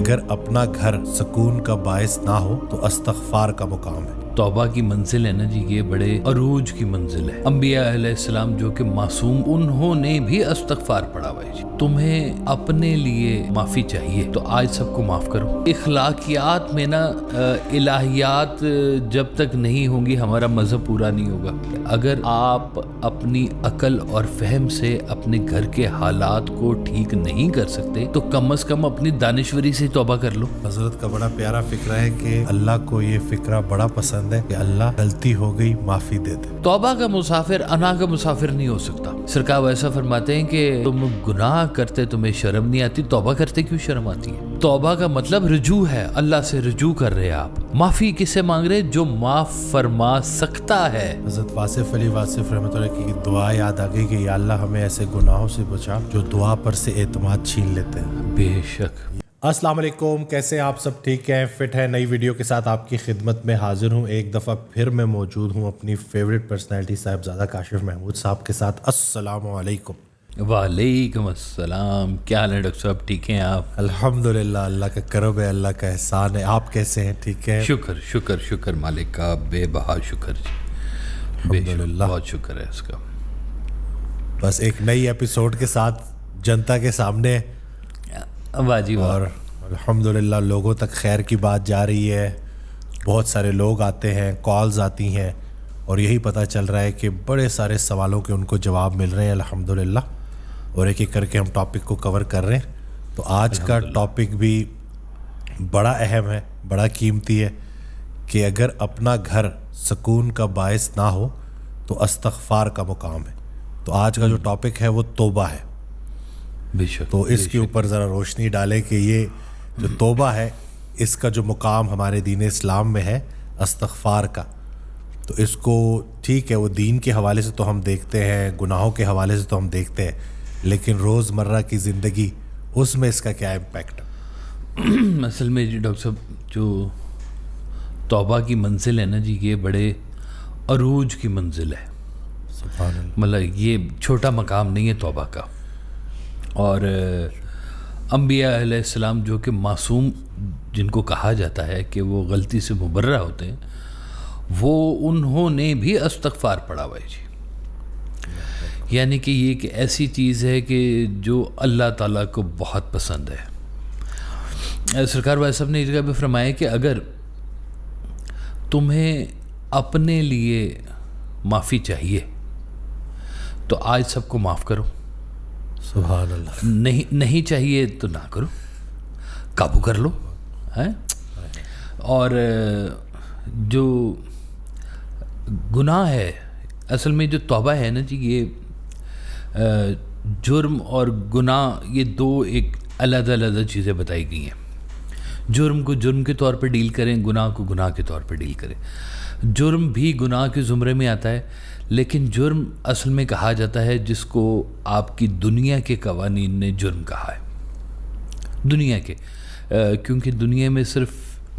اگر اپنا گھر سکون کا باعث نہ ہو تو استغفار کا مقام ہے۔ توبہ کی منزل ہے نا جی، یہ بڑے عروج کی منزل ہے۔ انبیاء علیہ السلام جو کہ معصوم، انہوں نے بھی استغفار پڑھا ہوا ہے جی۔ تمہیں اپنے لیے معافی چاہیے تو آج سب کو معاف کرو۔ اخلاقیات میں نا الہیات جب تک نہیں ہوں گی ہمارا مذہب پورا نہیں ہوگا۔ اگر آپ اپنی عقل اور فہم سے اپنے گھر کے حالات کو ٹھیک نہیں کر سکتے تو کم از کم اپنی دانشوری سے توبہ کر لو۔ حضرت کا بڑا پیارا فکرہ ہے کہ اللہ کو یہ فکرہ بڑا پسند ہے کہ اللہ غلطی ہو گئی معافی دے دے۔ توبہ کا مسافر انا کا مسافر نہیں ہو سکتا۔ سرکار ایسا فرماتے ہیں کہ تم گناہ کرتے تمہیں شرم نہیں آتی، توبہ کرتے کیوں شرم آتی ہے؟ توبہ کا مطلب رجوع ہے، اللہ سے رجوع کر رہے آپ۔ معافی کس سے مانگ رہے؟ جو معاف فرما سکتا ہے۔ حضرت واصف علی واصف رحمۃ اللہ کی دعا یاد آ گئی کہ یا اللہ ہمیں ایسے گناہوں سے بچا جو دعا پر سے اعتماد چھین لیتے ہیں۔ بے شک۔ السلام علیکم، کیسے ہیں آپ سب؟ ٹھیک ہیں، فٹ ہیں؟ نئی ویڈیو کے ساتھ آپ کی خدمت میں حاضر ہوں۔ ایک دفعہ پھر میں موجود ہوں اپنی فیوریٹ پرسنالٹی صاحبزادہ کاشف محمود صاحب کے ساتھ۔ السلام علیکم۔ وعلیکم السلام، کیا حال ہے ڈاکٹر صاحب؟ ٹھیک ہیں آپ؟ الحمدللہ، اللہ کا کرم ہے، اللہ کا احسان ہے۔ آپ کیسے ہیں؟ ٹھیک ہے؟ شکر شکر شکر مالک کا بے بہا شکر جی، الحمدللہ، بہت شکر ہے اس کا۔ بس ایک نئی ایپیسوڈ کے ساتھ جنتا کے سامنے، واہ جی واہ۔ اور الحمدللہ لوگوں تک خیر کی بات جا رہی ہے۔ بہت سارے لوگ آتے ہیں، کالز آتی ہیں، اور یہی پتہ چل رہا ہے کہ بڑے سارے سوالوں کے ان کو جواب مل رہے ہیں الحمدللہ، اور ایک ایک کر کے ہم ٹاپک کو کور کر رہے ہیں۔ تو آج کا ٹاپک بھی بڑا اہم ہے، بڑا قیمتی ہے کہ اگر اپنا گھر سکون کا باعث نہ ہو تو استغفار کا مقام ہے۔ تو آج کا جو ٹاپک ہے وہ توبہ ہے۔ بے شک۔ تو اس کے اوپر ذرا روشنی ڈالے کہ یہ جو توبہ ہے، اس کا جو مقام ہمارے دین اسلام میں ہے استغفار کا، تو اس کو ٹھیک ہے وہ دین کے حوالے سے تو ہم دیکھتے ہیں، گناہوں کے حوالے سے تو ہم دیکھتے ہیں، لیکن روز مرہ کی زندگی اس میں اس کا کیا امپیکٹ ہے؟ اصل میں جی ڈاکٹر صاحب جو توبہ کی منزل ہے نا جی، یہ بڑے عروج کی منزل ہے۔ سبحان اللہ۔ مطلب یہ چھوٹا مقام نہیں ہے توبہ کا۔ اور انبیاء علیہ السلام جو کہ معصوم جن کو کہا جاتا ہے کہ وہ غلطی سے مبرہ ہوتے ہیں، وہ انہوں نے بھی استغفار پڑھا ہوا ہے جی۔ یعنی کہ یہ ایک ایسی چیز ہے کہ جو اللہ تعالیٰ کو بہت پسند ہے۔ سرکار والا صاحب نے اس جگہ پہ فرمایا کہ اگر تمہیں اپنے لیے معافی چاہیے تو آج سب کو معاف کرو۔ سبحان اللہ۔ نہیں چاہیے تو نہ کرو، قابو کر لو ہے۔ اور جو گناہ ہے، اصل میں جو توبہ ہے نا جی، یہ جرم اور گناہ یہ دو ایک علیحدہ علیحدہ چیزیں بتائی گئی ہیں۔ جرم کو جرم کے طور پہ ڈیل کریں، گناہ کو گناہ کے طور پہ ڈیل کریں۔ جرم بھی گناہ کے زمرے میں آتا ہے، لیکن جرم اصل میں کہا جاتا ہے جس کو آپ کی دنیا کے قوانین نے جرم کہا ہے۔ دنیا کے، کیونکہ دنیا میں صرف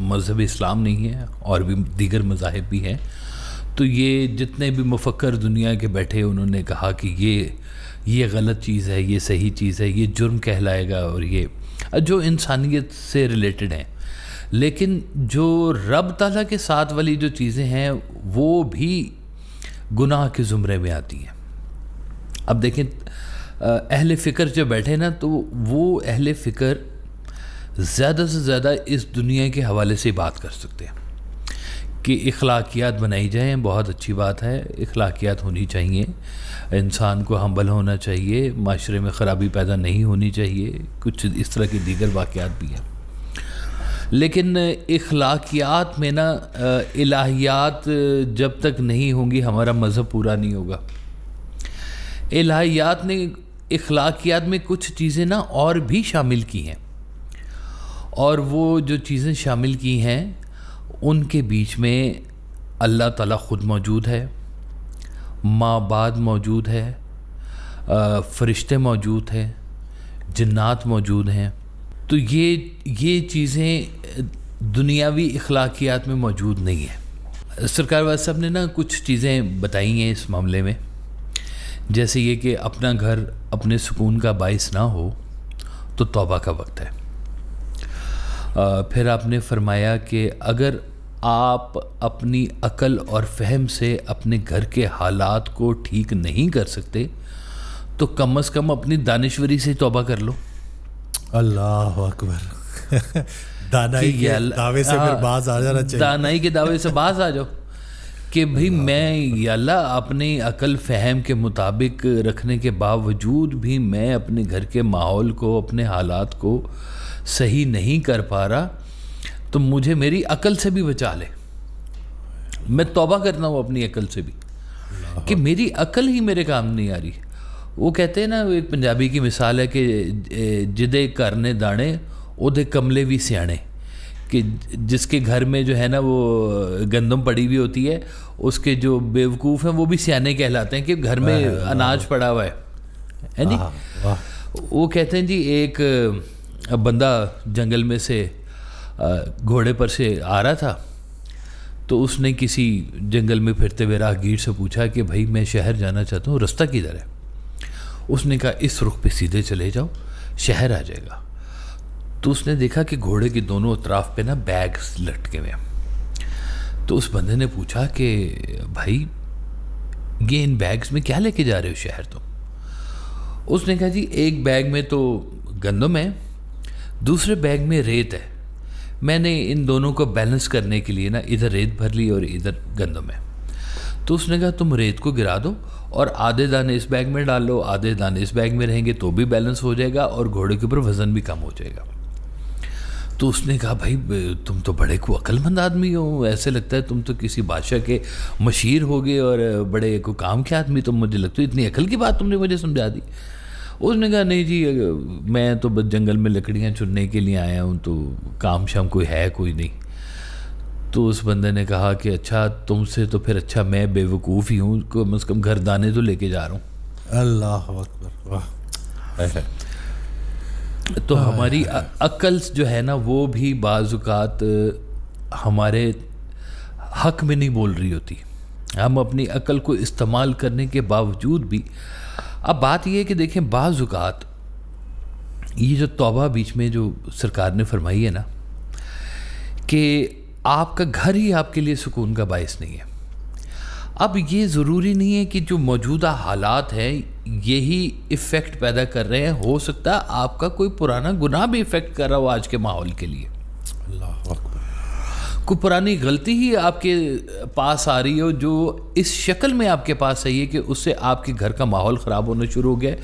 مذہب اسلام نہیں ہے اور بھی دیگر مذاہب بھی ہیں، تو یہ جتنے بھی مفکر دنیا کے بیٹھے انہوں نے کہا کہ یہ غلط چیز ہے، یہ صحیح چیز ہے، یہ جرم کہلائے گا، اور یہ جو انسانیت سے ریلیٹڈ ہیں۔ لیکن جو رب تعالیٰ کے ساتھ والی جو چیزیں ہیں وہ بھی گناہ کے زمرے میں آتی ہیں۔ اب دیکھیں اہل فکر جو بیٹھے نا، تو وہ اہل فکر زیادہ سے زیادہ اس دنیا کے حوالے سے بات کر سکتے ہیں کہ اخلاقیات بنائی جائیں، بہت اچھی بات ہے، اخلاقیات ہونی چاہیے، انسان کو ہمبل ہونا چاہیے، معاشرے میں خرابی پیدا نہیں ہونی چاہیے، کچھ اس طرح کے دیگر واقعات بھی ہیں۔ لیکن اخلاقیات میں نا الہیات جب تک نہیں ہوں گی ہمارا مذہب پورا نہیں ہوگا۔ الہیات نے اخلاقیات میں کچھ چیزیں نا اور بھی شامل کی ہیں، اور وہ جو چیزیں شامل کی ہیں ان کے بیچ میں اللہ تعالیٰ خود موجود ہے، ماں بعد موجود ہے، فرشتے موجود ہیں، جنات موجود ہیں۔ تو یہ چیزیں دنیاوی اخلاقیات میں موجود نہیں ہیں۔ سرکار والا صاحب نے نا کچھ چیزیں بتائی ہیں اس معاملے میں، جیسے یہ کہ اپنا گھر اپنے سکون کا باعث نہ ہو تو توبہ کا وقت ہے۔ پھر آپ نے فرمایا کہ اگر آپ اپنی عقل اور فہم سے اپنے گھر کے حالات کو ٹھیک نہیں کر سکتے تو کم از کم اپنی دانشوری سے توبہ کر لو. اللہ اکبر. دانائی کے دعوے سے پھر باز آ جانا چاہیے. دانائی کے دعوے سے باز آ جاؤ کہ بھئی میں یا اللہ اپنی عقل فہم کے مطابق رکھنے کے باوجود بھی میں اپنے گھر کے ماحول کو اپنے حالات کو صحیح نہیں کر پا رہا تو مجھے میری عقل سے بھی بچا لے. میں توبہ کرنا ہوں اپنی عقل سے بھی کہ میری عقل ہی میرے کام نہیں آ رہی. وہ کہتے ہیں نا, ایک پنجابی کی مثال ہے کہ جدے گھر نے دانے اودے کملے بھی سیانے, کہ جس کے گھر میں جو ہے نا وہ گندم پڑی ہوئی ہوتی ہے اس کے جو بیوقوف ہیں وہ بھی سیانے کہلاتے ہیں کہ گھر میں اناج پڑا ہوا ہے جی. وہ کہتے ہیں جی ایک بندہ جنگل میں سے گھوڑے پر سے آ رہا تھا تو اس نے کسی جنگل میں پھرتے ہوئے راہگیر سے پوچھا کہ بھائی میں شہر جانا چاہتا ہوں, رستہ کدھر ہے؟ اس نے کہا اس رخ پہ سیدھے چلے جاؤ, شہر آ جائے گا. تو اس نے دیکھا کہ گھوڑے کے دونوں اطراف پہ نا بیگز لٹکے ہوئے ہیں. تو اس بندے نے پوچھا کہ بھائی یہ ان بیگز میں کیا لے کے جا رہے ہو شہر تم؟ اس نے کہا جی ایک بیگ میں تو گندم ہے, دوسرے بیگ میں ریت ہے, میں نے ان دونوں کو بیلنس کرنے کے لیے نا ادھر ریت بھر لی اور ادھر گندم ہے. تو اس نے کہا تم ریت کو گرا دو اور آدھے دانے اس بیگ میں ڈال لو, آدھے دانے اس بیگ میں رہیں گے تو بھی بیلنس ہو جائے گا اور گھوڑے کے اوپر وزن بھی کم ہو جائے گا. تو اس نے کہا بھائی تم تو بڑے کو عقل مند آدمی ہو, ایسے لگتا ہے تم تو کسی بادشاہ کے مشیر ہو گئے اور بڑے کو کام کے آدمی تم, مجھے لگتا ہے اتنی عقل کی بات تم نے مجھے سمجھا دی. اس نے کہا نہیں جی میں تو بس جنگل میں لکڑیاں چننے کے لیے آیا ہوں, تو کام شام کوئی ہے کوئی نہیں. تو اس بندے نے کہا کہ اچھا تم سے تو پھر اچھا میں بے وقوف ہی ہوں, کم از کم گھر دانے تو لے کے جا رہا ہوں. اللہ اکبر. واہ. تو ہماری عقل جو ہے نا وہ بھی بعض اوقات ہمارے حق میں نہیں بول رہی ہوتی. ہم اپنی عقل کو استعمال کرنے کے باوجود بھی, اب بات یہ ہے کہ دیکھیں بعض اوقات یہ جو توبہ بیچ میں جو سرکار نے فرمائی ہے نا کہ آپ کا گھر ہی آپ کے لیے سکون کا باعث نہیں ہے. اب یہ ضروری نہیں ہے کہ جو موجودہ حالات ہیں یہی ایفیکٹ پیدا کر رہے ہیں, ہو سکتا ہے آپ کا کوئی پرانا گناہ بھی ایفیکٹ کر رہا ہو آج کے ماحول کے لیے. اللہ اکبر. کوئی پرانی غلطی ہی آپ کے پاس آ رہی ہو جو اس شکل میں آپ کے پاس آئی ہے کہ اس سے آپ کے گھر کا ماحول خراب ہونا شروع ہو گیا,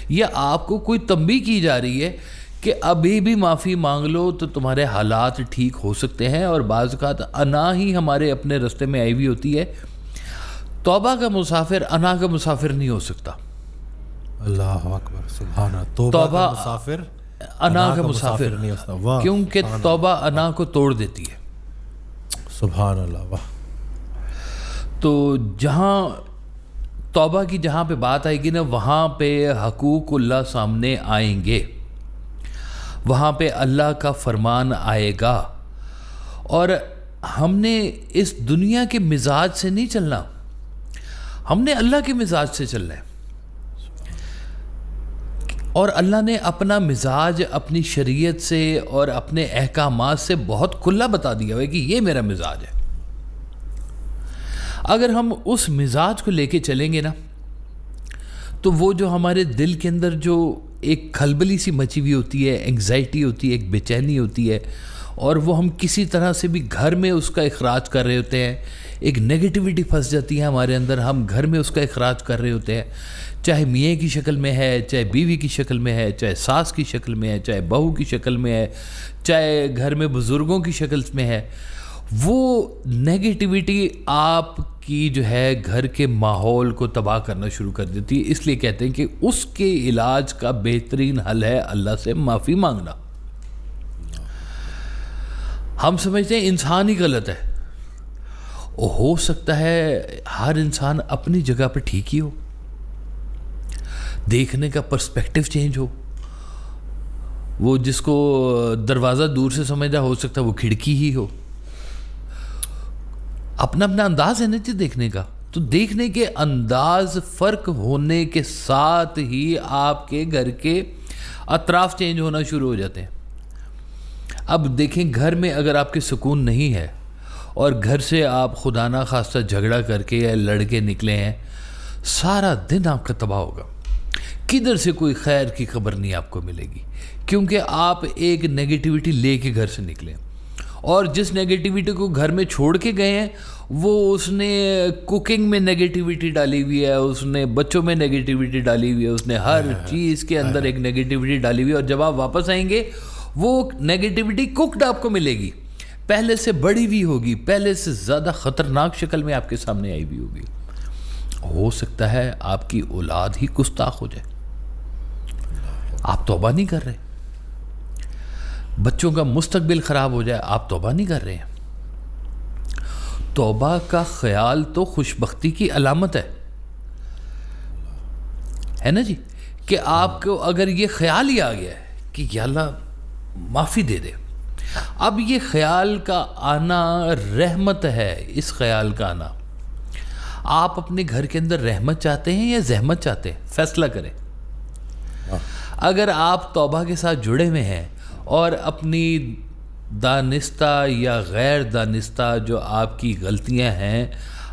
یا آپ کو کوئی تنبیہ کی جا رہی ہے کہ ابھی بھی معافی مانگ لو تو تمہارے حالات ٹھیک ہو سکتے ہیں. اور بعض اوقات انا ہی ہمارے اپنے رستے میں آئی ہوئی ہوتی ہے. توبہ کا مسافر انا کا مسافر نہیں ہو سکتا. اللہ اکبر. سبحان اللہ. توبہ کا مسافر انا کا مسافر نہیں ہو سکتا, کیونکہ توبہ انا کو توڑ دیتی ہے. سبحان اللہ. واہ. تو جہاں توبہ کی جہاں پہ بات آئے گی نا وہاں پہ حقوق اللہ سامنے آئیں گے, وہاں پہ اللہ کا فرمان آئے گا. اور ہم نے اس دنیا کے مزاج سے نہیں چلنا, ہم نے اللہ کے مزاج سے چلنا ہے. اور اللہ نے اپنا مزاج اپنی شریعت سے اور اپنے احکامات سے بہت کھلا بتا دیا ہے کہ یہ میرا مزاج ہے. اگر ہم اس مزاج کو لے کے چلیں گے نا تو وہ جو ہمارے دل کے اندر جو ایک کھلبلی سی مچی ہوئی ہوتی ہے, انگزائٹی ہوتی ہے, ایک بے چینی ہوتی ہے, اور وہ ہم کسی طرح سے بھی گھر میں اس کا اخراج کر رہے ہوتے ہیں, ایک نیگیٹیوٹی پھنس جاتی ہے ہمارے اندر, ہم گھر میں اس کا اخراج کر رہے ہوتے ہیں, چاہے میاں کی شکل میں ہے, چاہے بیوی کی شکل میں ہے, چاہے ساس کی شکل میں ہے, چاہے بہو کی شکل میں ہے, چاہے گھر میں بزرگوں کی شکل میں ہے. وہ نیگیٹیوٹی آپ کی جو ہے گھر کے ماحول کو تباہ کرنا شروع کر دیتی ہے. اس لیے کہتے ہیں کہ اس کے علاج کا بہترین حل ہے اللہ سے معافی مانگنا. ہم سمجھتے ہیں انسان ہی غلط ہے, ہو سکتا ہے ہر انسان اپنی جگہ پہ ٹھیک ہی ہو, دیکھنے کا پرسپیکٹیو چینج ہو. وہ جس کو دروازہ دور سے سمجھا ہو سکتا ہے وہ کھڑکی ہی ہو. اپنا اپنا انداز ہے نا جی دیکھنے کا, تو دیکھنے کے انداز فرق ہونے کے ساتھ ہی آپ کے گھر کے اطراف چینج ہونا شروع ہو جاتے ہیں. اب دیکھیں گھر میں اگر آپ کے سکون نہیں ہے اور گھر سے آپ خدا نہ خواستہ جھگڑا کر کے یا لڑ کے نکلے ہیں، سارا دن آپ کا تباہ ہوگا، کدھر سے کوئی خیر کی خبر نہیں آپ کو ملے گی، کیونکہ آپ ایک نیگیٹیوٹی لے کے گھر سے نکلے، اور جس نیگیٹیوٹی کو گھر میں چھوڑ کے گئے ہیں وہ اس نے کوکنگ میں نیگیٹیوٹی ڈالی ہوئی ہے، اس نے بچوں میں نیگیٹیوٹی ڈالی ہوئی ہے، اس نے ہر چیز کے اندر ایک نیگیٹیوٹی ڈالی ہوئی ہے، اور جب آپ واپس آئیں گے وہ نیگیٹیوٹی کوکڈ آپ کو ملے گی، پہلے سے بڑی ہوئی ہوگی، پہلے سے زیادہ خطرناک شکل میں آپ کے سامنے آئی ہوئی ہوگی۔ ہو سکتا ہے آپ کی اولاد ہی گستاخ ہو جائے، آپ توبہ نہیں کر رہے، بچوں کا مستقبل خراب ہو جائے، آپ توبہ نہیں کر رہے ہیں۔ توبہ کا خیال تو خوش بختی کی علامت ہے نا جی، کہ آپ کو اگر یہ خیال ہی آ گیا ہے کہ یا اللہ معافی دے دے، اب یہ خیال کا آنا رحمت ہے، اس خیال کا آنا، آپ اپنے گھر کے اندر رحمت چاہتے ہیں یا زحمت چاہتے ہیں، فیصلہ کریں۔ اگر آپ توبہ کے ساتھ جڑے ہوئے ہیں اور اپنی دانستہ یا غیر دانستہ جو آپ کی غلطیاں ہیں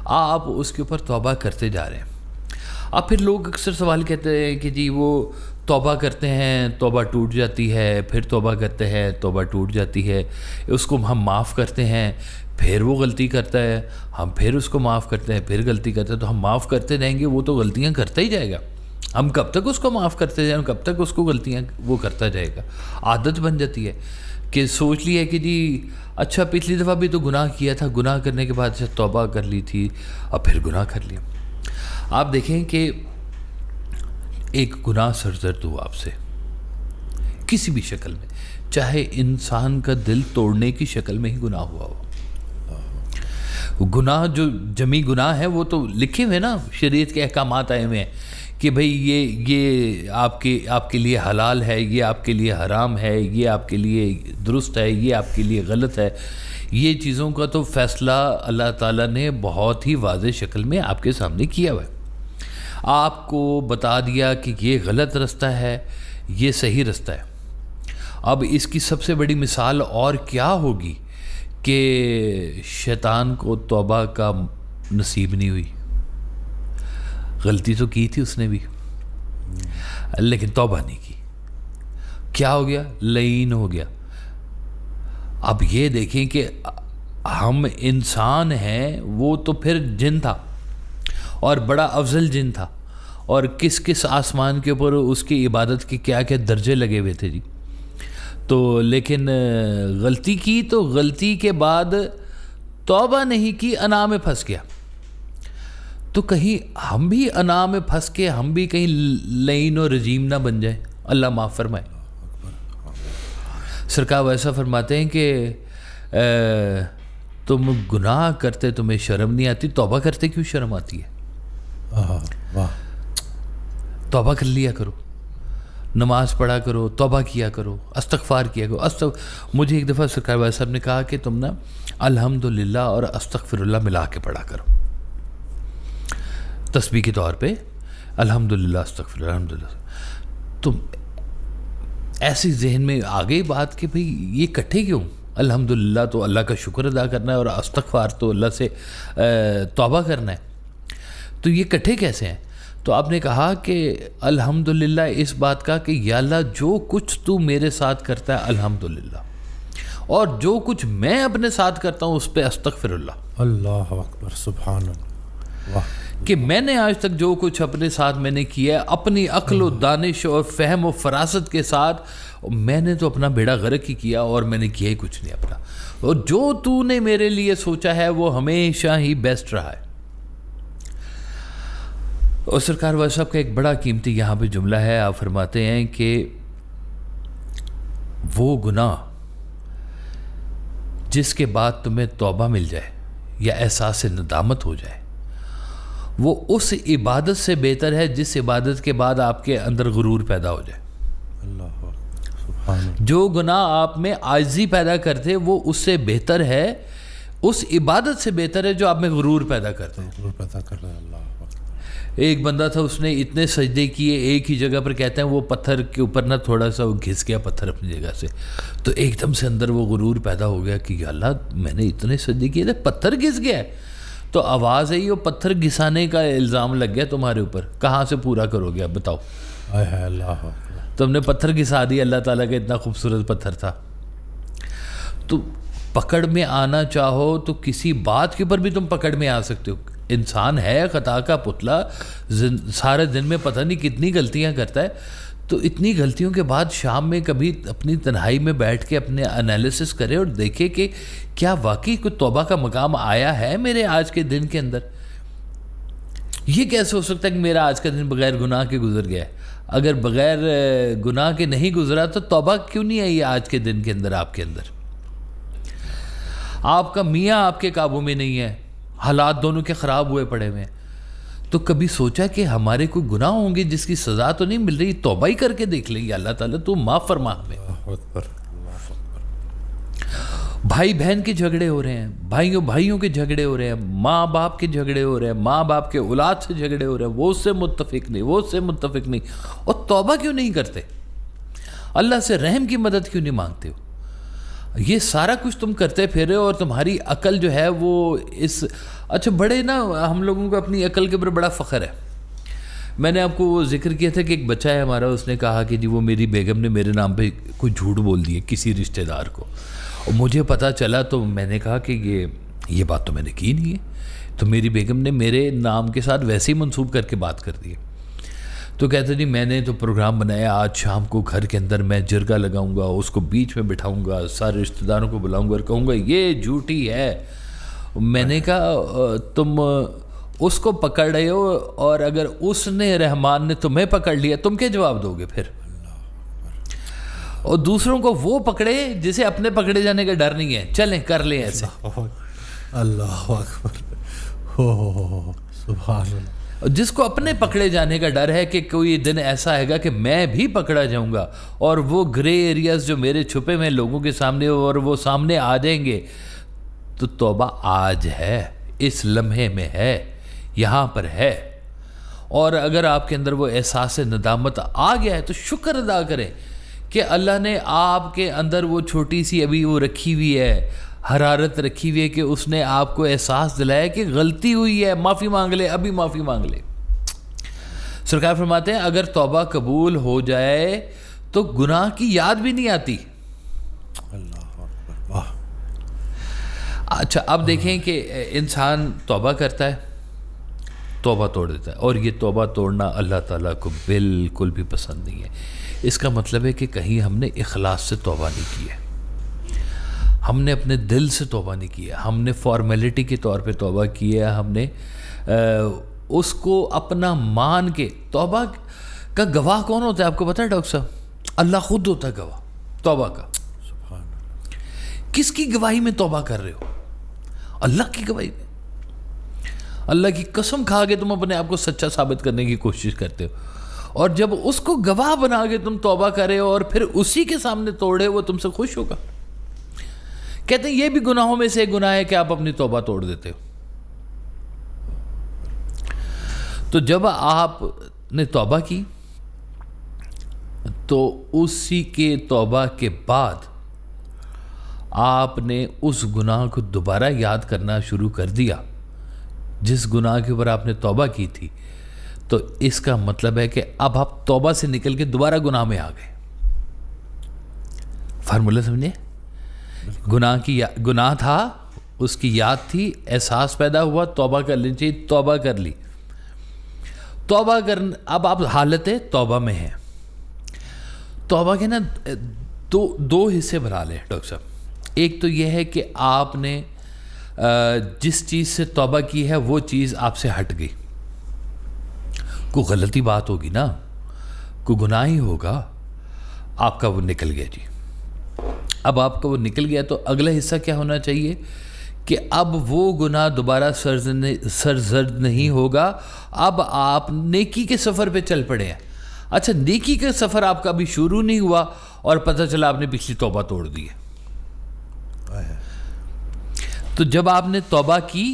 آپ اس کے اوپر توبہ کرتے جا رہے ہیں، اب پھر لوگ اکثر سوال کہتے ہیں کہ جی وہ توبہ کرتے ہیں توبہ ٹوٹ جاتی ہے، پھر توبہ کرتے ہیں توبہ ٹوٹ جاتی ہے، اس کو ہم معاف کرتے ہیں، پھر وہ غلطی کرتا ہے، ہم پھر اس کو معاف کرتے ہیں، پھر غلطی کرتے ہیں، تو ہم معاف کرتے رہیں گے، وہ تو غلطیاں کرتا ہی جائے گا، ہم کب تک اس کو معاف کرتے جائیں، کب تک اس کو غلطیاں وہ کرتا جائے گا، عادت بن جاتی ہے کہ سوچ لیا کہ جی اچھا پچھلی دفعہ بھی تو گناہ کیا تھا، گناہ کرنے کے بعد سے توبہ کر لی تھی اور پھر گناہ کر لیا۔ آپ دیکھیں کہ ایک گناہ سرزد ہوا آپ سے کسی بھی شکل میں، چاہے انسان کا دل توڑنے کی شکل میں ہی گناہ ہوا ہو، گناہ جو جمی گناہ ہے وہ تو لکھے ہوئے نا، شریعت کے احکامات آئے ہوئے ہیں کہ بھئی یہ آپ کے لیے حلال ہے، یہ آپ کے لیے حرام ہے، یہ آپ کے لیے درست ہے، یہ آپ کے لیے غلط ہے، یہ چیزوں کا تو فیصلہ اللہ تعالیٰ نے بہت ہی واضح شکل میں آپ کے سامنے کیا ہوا ہے، آپ کو بتا دیا کہ یہ غلط رستہ ہے، یہ صحیح رستہ ہے۔ اب اس کی سب سے بڑی مثال اور کیا ہوگی کہ شیطان کو توبہ کا نصیب نہیں ہوئی، غلطی تو کی تھی اس نے بھی لیکن توبہ نہیں کی، کیا ہو گیا؟ لعین ہو گیا۔ اب یہ دیکھیں کہ ہم انسان ہیں، وہ تو پھر جن تھا اور بڑا افضل جن تھا، اور کس کس آسمان کے اوپر اس کی عبادت کے کیا کیا درجے لگے ہوئے تھے جی، تو لیکن غلطی کی، تو غلطی کے بعد توبہ نہیں کی، انا میں پھنس گیا، تو کہیں ہم بھی انا میں پھنس کے ہم بھی کہیں لعین و رجیم نہ بن جائیں، اللہ معاف فرمائے۔ سرکار ویسا فرماتے ہیں کہ تم گناہ کرتے تمہیں شرم نہیں آتی، توبہ کرتے کیوں شرم آتی ہے؟ توبہ کر لیا کرو، نماز پڑھا کرو، توبہ کیا کرو، استغفار کیا کرو۔ مجھے ایک دفعہ سرکار ویسا صاحب نے کہا کہ تم نا الحمدللہ اور استغفر اللہ ملا کے پڑھا کرو، تسبیح کے طور پہ الحمدللہ استغفر اللہ الحمدللہ، تم ایسی ذہن میں آ گئی بات کہ بھئی یہ کٹھے کیوں؟ الحمدللہ تو اللہ کا شکر ادا کرنا ہے اور استغفار تو اللہ سے توبہ کرنا ہے، تو یہ کٹھے کیسے ہیں؟ تو آپ نے کہا کہ الحمدللہ اس بات کا کہ یا اللہ جو کچھ تو میرے ساتھ کرتا ہے الحمدللہ، اور جو کچھ میں اپنے ساتھ کرتا ہوں اس پہ استغفر اللہ، اللہ اکبر، سبحان اللہ، واہ، کہ میں نے آج تک جو کچھ اپنے ساتھ میں نے کیا ہے اپنی عقل و دانش اور فہم و فراست کے ساتھ، میں نے تو اپنا بیڑا غرق ہی کیا اور میں نے کیا ہی کچھ نہیں اپنا، اور جو تو نے میرے لیے سوچا ہے وہ ہمیشہ ہی بیسٹ رہا ہے۔ اور سرکار والا صاحب کا ایک بڑا قیمتی یہاں پہ جملہ ہے، آپ فرماتے ہیں کہ وہ گناہ جس کے بعد تمہیں توبہ مل جائے یا احساس ندامت ہو جائے، وہ اس عبادت سے بہتر ہے جس عبادت کے بعد آپ کے اندر غرور پیدا ہو جائے۔ اللہ سبحان اللہ، جو گناہ آپ میں عاجزی پیدا کرتے وہ اس سے بہتر ہے، اس عبادت سے بہتر ہے جو آپ میں غرور پیدا کرتے ہیں۔ غرور پیدا کر رہا ہے، اللہ اکبر۔ ایک بندہ تھا, اس نے اتنے سجدے کیے ایک ہی جگہ پر, کہتے ہیں وہ پتھر کے اوپر نا تھوڑا سا وہ گھس گیا پتھر اپنی جگہ سے, تو ایک دم سے اندر وہ غرور پیدا ہو گیا کہ یا اللہ میں نے اتنے سجدے کیے تھے, پتھر گھس گیا ہے. تو آواز آئی, وہ پتھر گھسانے کا الزام لگ گیا تمہارے اوپر, کہاں سے پورا کرو گے اب بتاؤ. اللہ تم نے پتھر گھسا دیا, اللہ تعالیٰ کا اتنا خوبصورت پتھر تھا. تو پکڑ میں آنا چاہو تو کسی بات کے اوپر بھی تم پکڑ میں آ سکتے ہو. انسان ہے خطا کا پتلا, سارے دن میں پتہ نہیں کتنی غلطیاں کرتا ہے, تو اتنی غلطیوں کے بعد شام میں کبھی اپنی تنہائی میں بیٹھ کے اپنے انالیسس کرے اور دیکھے کہ کیا واقعی کوئی توبہ کا مقام آیا ہے میرے آج کے دن کے اندر. یہ کیسے ہو سکتا ہے کہ میرا آج کا دن بغیر گناہ کے گزر گیا ہے؟ اگر بغیر گناہ کے نہیں گزرا تو توبہ کیوں نہیں آئی آج کے دن کے اندر آپ کے اندر؟ آپ کا میاں آپ کے قابو میں نہیں ہے, حالات دونوں کے خراب ہوئے پڑے ہوئے ہیں, تو کبھی سوچا کہ ہمارے کوئی گناہ ہوں گے جس کی سزا تو نہیں مل رہی, توبہ ہی کر کے دیکھ لیں گے, اللہ تعالیٰ تو معاف فرما ہمیں. بھائی بہن کے جھگڑے ہو رہے ہیں, بھائیوں کے جھگڑے ہو رہے ہیں, ماں باپ کے جھگڑے ہو رہے ہیں, ماں باپ کے اولاد سے جھگڑے ہو رہے ہیں, وہ اس سے متفق نہیں, وہ اس سے متفق نہیں, اور توبہ کیوں نہیں کرتے؟ اللہ سے رحم کی مدد کیوں نہیں مانگتے ہو؟ یہ سارا کچھ تم کرتے پھرے اور تمہاری عقل جو ہے وہ اس اچھا بڑے نا ہم لوگوں کو اپنی عقل کے اوپر بڑا فخر ہے. میں نے آپ کو وہ ذکر کیا تھا کہ ایک بچہ ہے ہمارا, اس نے کہا کہ جی وہ میری بیگم نے میرے نام پہ کوئی جھوٹ بول دیے کسی رشتہ دار کو, اور مجھے پتہ چلا تو میں نے کہا کہ یہ بات تو میں نے کی نہیں ہے, تو میری بیگم نے میرے نام کے ساتھ ویسے ہی منسوب کر کے بات کر دی. تو کہتے جی میں نے تو پروگرام بنایا, آج شام کو گھر کے اندر میں جرگا لگاؤں گا, اس کو بیچ میں بٹھاؤں گا, سارے رشتہ داروں کو بلاؤں گا اور کہوں گا یہ جھوٹی ہے. میں نے کہا تم اس کو پکڑ رہے ہو, اور اگر اس نے رحمان نے تمہیں پکڑ لیا تم کیا جواب دو گے پھر؟ اور دوسروں کو وہ پکڑے جسے اپنے پکڑے جانے کا ڈر نہیں ہے, چلیں کر لیں ایسے. اللہ اکبر, سبحان اللہ. جس کو اپنے پکڑے جانے کا ڈر ہے کہ کوئی دن ایسا آئے گا کہ میں بھی پکڑا جاؤں گا, اور وہ گرے ایریاز جو میرے چھپے ہوئے لوگوں کے سامنے اور وہ سامنے آ جائیں گے, تو توبہ آج ہے, اس لمحے میں ہے, یہاں پر ہے. اور اگر آپ کے اندر وہ احساس ندامت آ گیا ہے تو شکر ادا کریں کہ اللہ نے آپ کے اندر وہ چھوٹی سی ابھی وہ رکھی ہوئی ہے, حرارت رکھی ہوئی ہے کہ اس نے آپ کو احساس دلایا کہ غلطی ہوئی ہے, معافی مانگ لے, ابھی معافی مانگ لے. سرکار فرماتے ہیں اگر توبہ قبول ہو جائے تو گناہ کی یاد بھی نہیں آتی. اچھا اب دیکھیں کہ انسان توبہ کرتا ہے, توبہ توڑ دیتا ہے, اور یہ توبہ توڑنا اللہ تعالیٰ کو بالکل بھی پسند نہیں ہے. اس کا مطلب ہے کہ کہیں ہم نے اخلاص سے توبہ نہیں کی ہے, ہم نے اپنے دل سے توبہ نہیں کی ہے, ہم نے فارمیلٹی کے طور پہ توبہ کی ہے, ہم نے اس کو اپنا مان کے. توبہ کا گواہ کون ہوتا ہے آپ کو پتہ ہے ڈاکٹر صاحب؟ اللہ خود ہوتا ہے گواہ توبہ کا. کس کی گواہی میں توبہ کر رہے ہو؟ اللہ کی گواہی میں. اللہ کی قسم کھا کے تم اپنے آپ کو سچا ثابت کرنے کی کوشش کرتے ہو, اور جب اس کو گواہ بنا کے تم توبہ کرے اور پھر اسی کے سامنے توڑے, وہ تم سے خوش ہوگا. کہتے ہیں یہ بھی گناہوں میں سے ایک گناہ ہے کہ آپ اپنی توبہ توڑ دیتے ہو. تو جب آپ نے توبہ کی تو اسی کے توبہ کے بعد آپ نے اس گناہ کو دوبارہ یاد کرنا شروع کر دیا جس گناہ کے اوپر آپ نے توبہ کی تھی, تو اس کا مطلب ہے کہ اب آپ توبہ سے نکل کے دوبارہ گناہ میں آ گئے. فارمولہ سمجھے؟ گناہ تھا, اس کی یاد تھی, احساس پیدا ہوا, توبہ کر لینی چاہیے, توبہ کر لی, توبہ کرنا. اب آپ حالت توبہ میں ہیں. توبہ کے نا دو حصے بنا لیں ڈاکٹر صاحب. ایک تو یہ ہے کہ آپ نے جس چیز سے توبہ کی ہے وہ چیز آپ سے ہٹ گئی. کوئی غلطی بات ہوگی نا, کوئی گناہ ہی ہوگا, آپ کا وہ نکل گیا جی. اب آپ کا وہ نکل گیا تو اگلا حصہ کیا ہونا چاہیے کہ اب وہ گناہ دوبارہ سرزد نہیں ہوگا. اب آپ نیکی کے سفر پہ چل پڑے ہیں. اچھا نیکی کا سفر آپ کا ابھی شروع نہیں ہوا اور پتہ چلا آپ نے پچھلی توبہ توڑ دی ہے. تو جب آپ نے توبہ کی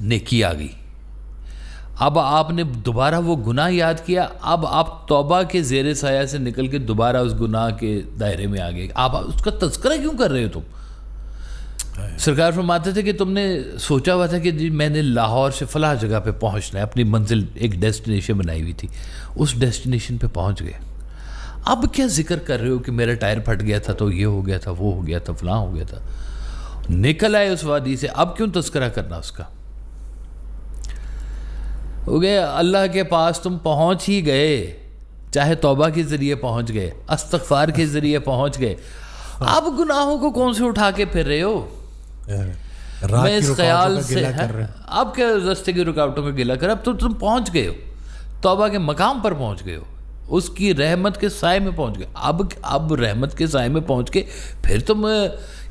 نیکی آ گئی. اب آپ نے دوبارہ وہ گناہ یاد کیا, اب آپ توبہ کے زیر سایہ سے نکل کے دوبارہ اس گناہ کے دائرے میں آ گئے. آپ اس کا تذکرہ کیوں کر رہے ہو تم؟ سرکار فرماتے تھے کہ تم نے سوچا ہوا تھا کہ جی میں نے لاہور سے فلاں جگہ پہ پہنچنا ہے, اپنی منزل ایک ڈیسٹینیشن بنائی ہوئی تھی, اس ڈیسٹینیشن پہ پہنچ گئے. اب کیا ذکر کر رہے ہو کہ میرا ٹائر پھٹ گیا تھا تو یہ ہو گیا تھا, وہ ہو گیا تھا, فلاں ہو گیا تھا. نکل آئے اس وادی سے, اب کیوں تذکرہ کرنا اس کا؟ ہو گئے اللہ کے پاس تم پہنچ ہی گئے, چاہے توبہ کے ذریعے پہنچ گئے, استغفار کے ذریعے پہنچ گئے. اب گناہوں کو کون سے اٹھا کے پھر رہے ہو؟ میں اس خیال سے اب کیا راستے کی رکاوٹوں کا گلہ کر, اب تو تم پہنچ گئے ہو, توبہ کے مقام پر پہنچ گئے ہو, اس کی رحمت کے سائے میں پہنچ گئے. اب رحمت کے سائے میں پہنچ کے پھر تم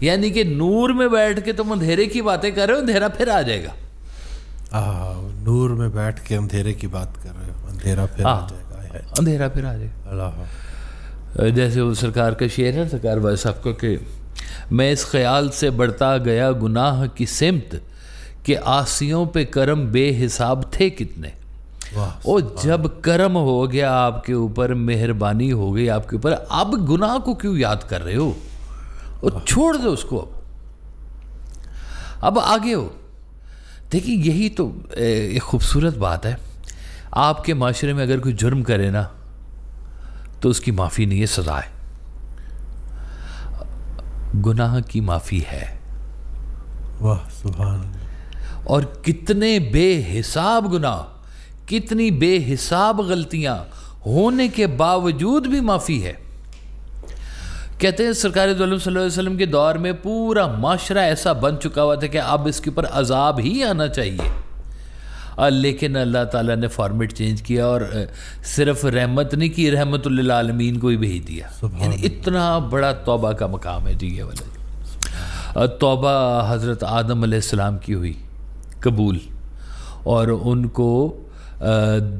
یعنی کہ نور میں بیٹھ کے تم اندھیرے کی باتیں کر رہے ہو, اندھیرا پھر آ جائے گا. نور میں بیٹھ کے اندھیرے کی بات کر رہے ہو, اندھیرا پھر آ جائے گا, اندھیرا پھر آ جائے گا. اللہ جیسے وہ سرکار کا شعر ہے سرکار بھائی صاحب کا کہ میں اس خیال سے بڑھتا گیا گناہ کی سمت کہ عاصیوں پہ کرم بے حساب تھے کتنے. اور جب کرم ہو گیا آپ کے اوپر, مہربانی ہو گئی آپ کے اوپر, اب گناہ کو کیوں یاد کر رہے ہو؟ اور چھوڑ دو اس کو, اب آگے ہو. دیکھیے یہی تو ایک خوبصورت بات ہے. آپ کے معاشرے میں اگر کوئی جرم کرے نا تو اس کی معافی نہیں ہے, سزا ہے. گناہ کی معافی ہے. واہ سبحان اللہ. اور کتنے بے حساب گناہ, کتنی بے حساب غلطیاں ہونے کے باوجود بھی معافی ہے. کہتے ہیں سرکار دو عالم صلی اللہ علیہ وسلم کے دور میں پورا معاشرہ ایسا بن چکا ہوا تھا کہ اب اس کے اوپر عذاب ہی آنا چاہیے, لیکن اللہ تعالیٰ نے فارمیٹ چینج کیا اور صرف رحمت نہیں کی, رحمت للعالمین کو ہی بھیج دیا. یعنی اتنا بڑا توبہ کا مقام ہے جی یہ والا. توبہ حضرت آدم علیہ السلام کی ہوئی قبول, اور ان کو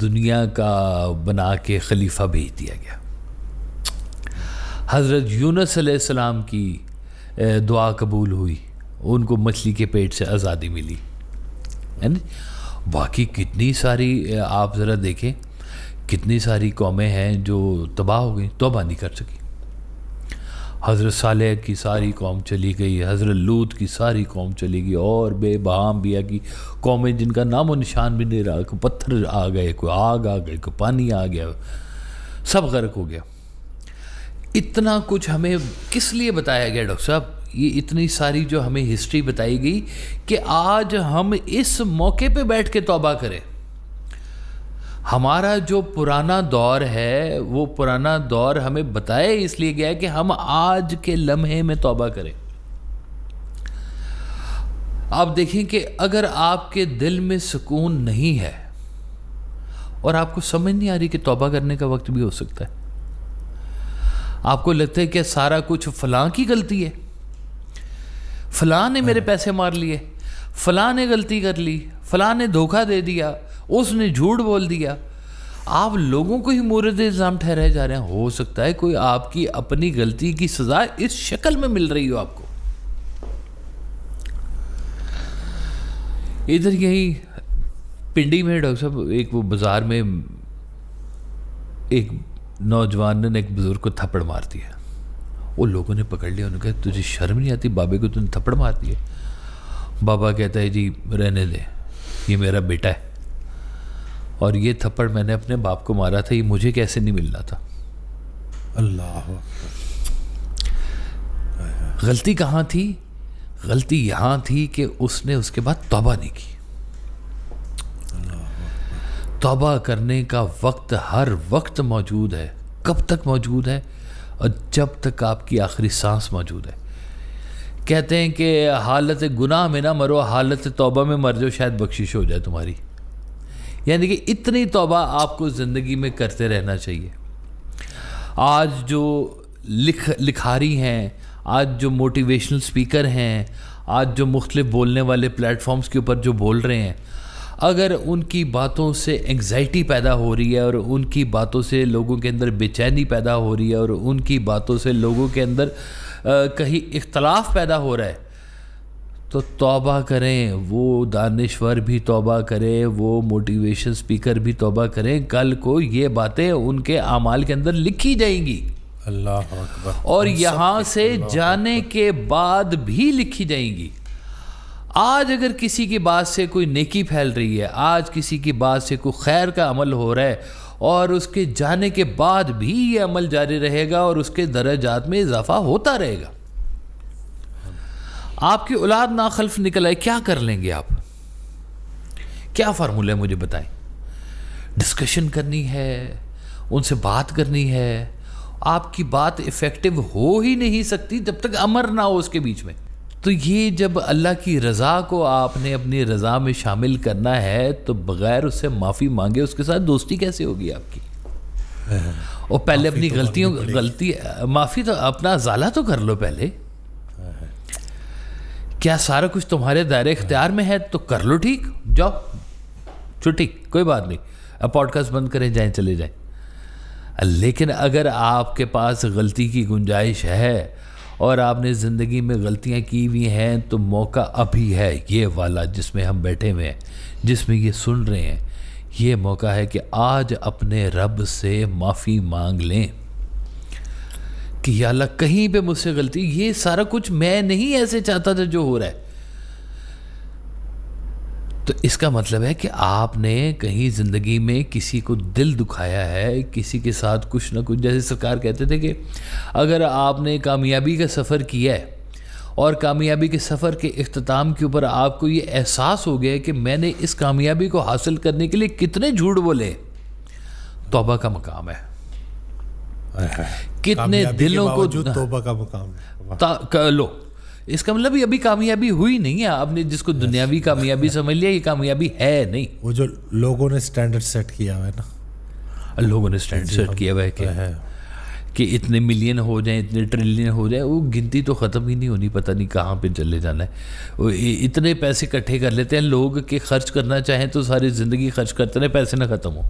دنیا کا بنا کے خلیفہ بھیج دیا گیا. حضرت یونس علیہ السلام کی دعا قبول ہوئی, ان کو مچھلی کے پیٹ سے آزادی ملی. یعنی باقی کتنی ساری آپ ذرا دیکھیں, کتنی ساری قومیں ہیں جو تباہ ہو گئیں, توبہ نہیں کر سکی. حضرت صالح کی ساری قوم چلی گئی, حضرت لوط کی ساری قوم چلی گئی, اور بے بہام بیا کی قومیں جن کا نام و نشان بھی نہیں رہا. کوئی پتھر آ گئے, کوئی آگ آ گئی, کوئی پانی آ گیا, سب غرق ہو گیا. اتنا کچھ ہمیں کس لیے بتایا گیا ڈاکٹر صاحب؟ یہ اتنی ساری جو ہمیں ہسٹری بتائی گئی کہ آج ہم اس موقع پہ بیٹھ کے توبہ کریں. ہمارا جو پرانا دور ہے وہ پرانا دور ہمیں بتایا اس لیے گیا کہ ہم آج کے لمحے میں توبہ کریں. آپ دیکھیں کہ اگر آپ کے دل میں سکون نہیں ہے اور آپ کو سمجھ نہیں آ رہی کہ توبہ کرنے کا وقت بھی ہو سکتا ہے, آپ کو لگتا ہے کہ سارا کچھ فلاں کی غلطی ہے, فلاں نے میرے پیسے مار لیے, فلاں نے غلطی کر لی, فلاں نے دھوکہ دے دیا, اس نے جھوٹ بول دیا, آپ لوگوں کو ہی مورد الزام ٹھہرائے جا رہے ہیں. ہو سکتا ہے کوئی آپ کی اپنی غلطی کی سزا اس شکل میں مل رہی ہو آپ کو. ادھر یہی پنڈی میں ڈاکٹر صاحب ایک وہ بازار میں ایک نوجوان نے ایک بزرگ کو تھپڑ مار دیا. وہ لوگوں نے پکڑ لیا, انہوں نے کہا تجھے شرم نہیں آتی, بابے کو تم نے تھپڑ مار دیا. بابا کہتا ہے جی رہنے دے, یہ میرا بیٹا ہے اور یہ تھپڑ میں نے اپنے باپ کو مارا تھا, یہ مجھے کیسے نہیں ملنا تھا. اللہ غلطی کہاں تھی؟ غلطی یہاں تھی کہ اس نے اس کے بعد توبہ نہیں کی. توبہ کرنے کا وقت ہر وقت موجود ہے. کب تک موجود ہے؟ اور جب تک آپ کی آخری سانس موجود ہے. کہتے ہیں کہ حالت گناہ میں نہ مرو, حالت توبہ میں مر جاؤ, شاید بخشش ہو جائے تمہاری. یعنی کہ اتنی توبہ آپ کو زندگی میں کرتے رہنا چاہیے. آج جو لکھاری ہیں, آج جو موٹیویشنل سپیکر ہیں, آج جو مختلف بولنے والے پلیٹ فارمز کے اوپر جو بول رہے ہیں, اگر ان کی باتوں سے انگزائٹی پیدا ہو رہی ہے اور ان کی باتوں سے لوگوں کے اندر بے چینی پیدا ہو رہی ہے اور ان کی باتوں سے لوگوں کے اندر کہیں اختلاف پیدا ہو رہا ہے, تو توبہ کریں، وہ دانشور بھی توبہ کریں، وہ موٹیویشن سپیکر بھی توبہ کریں، کل کو یہ باتیں ان کے اعمال کے اندر لکھی جائیں گی، اللہ اکبر، اور یہاں سے جانے کے بعد بھی لکھی جائیں گی۔ آج اگر کسی کی بات سے کوئی نیکی پھیل رہی ہے، آج کسی کی بات سے کوئی خیر کا عمل ہو رہا ہے، اور اس کے جانے کے بعد بھی یہ عمل جاری رہے گا اور اس کے درجات میں اضافہ ہوتا رہے گا۔ آپ کی اولاد ناخلف نکل آئے، کیا کر لیں گے آپ؟ کیا فارمولہ ہے مجھے بتائیں؟ ڈسکشن کرنی ہے، ان سے بات کرنی ہے۔ آپ کی بات افیکٹو ہو ہی نہیں سکتی جب تک امر نہ ہو اس کے بیچ میں۔ تو یہ جب اللہ کی رضا کو آپ نے اپنی رضا میں شامل کرنا ہے تو بغیر اس سے معافی مانگے اس کے ساتھ دوستی کیسے ہوگی آپ کی؟ اور پہلے اپنی غلطی معافی تو اپنا ازالہ تو کر لو پہلے۔ کیا سارا کچھ تمہارے دائرے اختیار میں ہے تو کر لو، ٹھیک، جاؤ چھٹی، کوئی بات نہیں، اب پوڈ کاسٹ بند کریں، جائیں، چلے جائیں۔ لیکن اگر آپ کے پاس غلطی کی گنجائش ہے اور آپ نے زندگی میں غلطیاں کی ہوئی ہیں تو موقع ابھی ہے، یہ والا جس میں ہم بیٹھے ہوئے ہیں، جس میں یہ سن رہے ہیں، یہ موقع ہے کہ آج اپنے رب سے معافی مانگ لیں کہ یا اللہ کہیں پہ مجھ سے غلطی، یہ سارا کچھ میں نہیں ایسے چاہتا تھا جو ہو رہا ہے۔ تو اس کا مطلب ہے کہ آپ نے کہیں زندگی میں کسی کو دل دکھایا ہے، کسی کے ساتھ کچھ نہ کچھ، جیسے سرکار کہتے تھے کہ اگر آپ نے کامیابی کا سفر کیا ہے اور کامیابی کے سفر کے اختتام کے اوپر آپ کو یہ احساس ہو گیا کہ میں نے اس کامیابی کو حاصل کرنے کے لیے کتنے جھوٹ بولے، توبہ کا مقام ہے۔ کتنے دلوں کو توبہ کا مقام ہے، لو، اس کا مطلب ابھی کامیابی ہوئی نہیں ہے۔ آپ نے جس کو دنیاوی کامیابی سمجھ لیا، یہ کامیابی ہے نہیں۔ وہ جو لوگوں نے سٹینڈرڈ سیٹ کیا ہوا ہے نا، لوگوں نے سٹینڈرڈ سیٹ کیا ہوا ہے کہ اتنے ملین ہو جائیں، اتنے ٹریلین ہو جائیں، وہ گنتی تو ختم ہی نہیں ہونی، پتہ نہیں کہاں پہ چلے جانا ہے۔ وہ اتنے پیسے اکٹھے کر لیتے ہیں لوگ کہ خرچ کرنا چاہیں تو ساری زندگی خرچ کرتے رہے، پیسے نہ ختم ہو،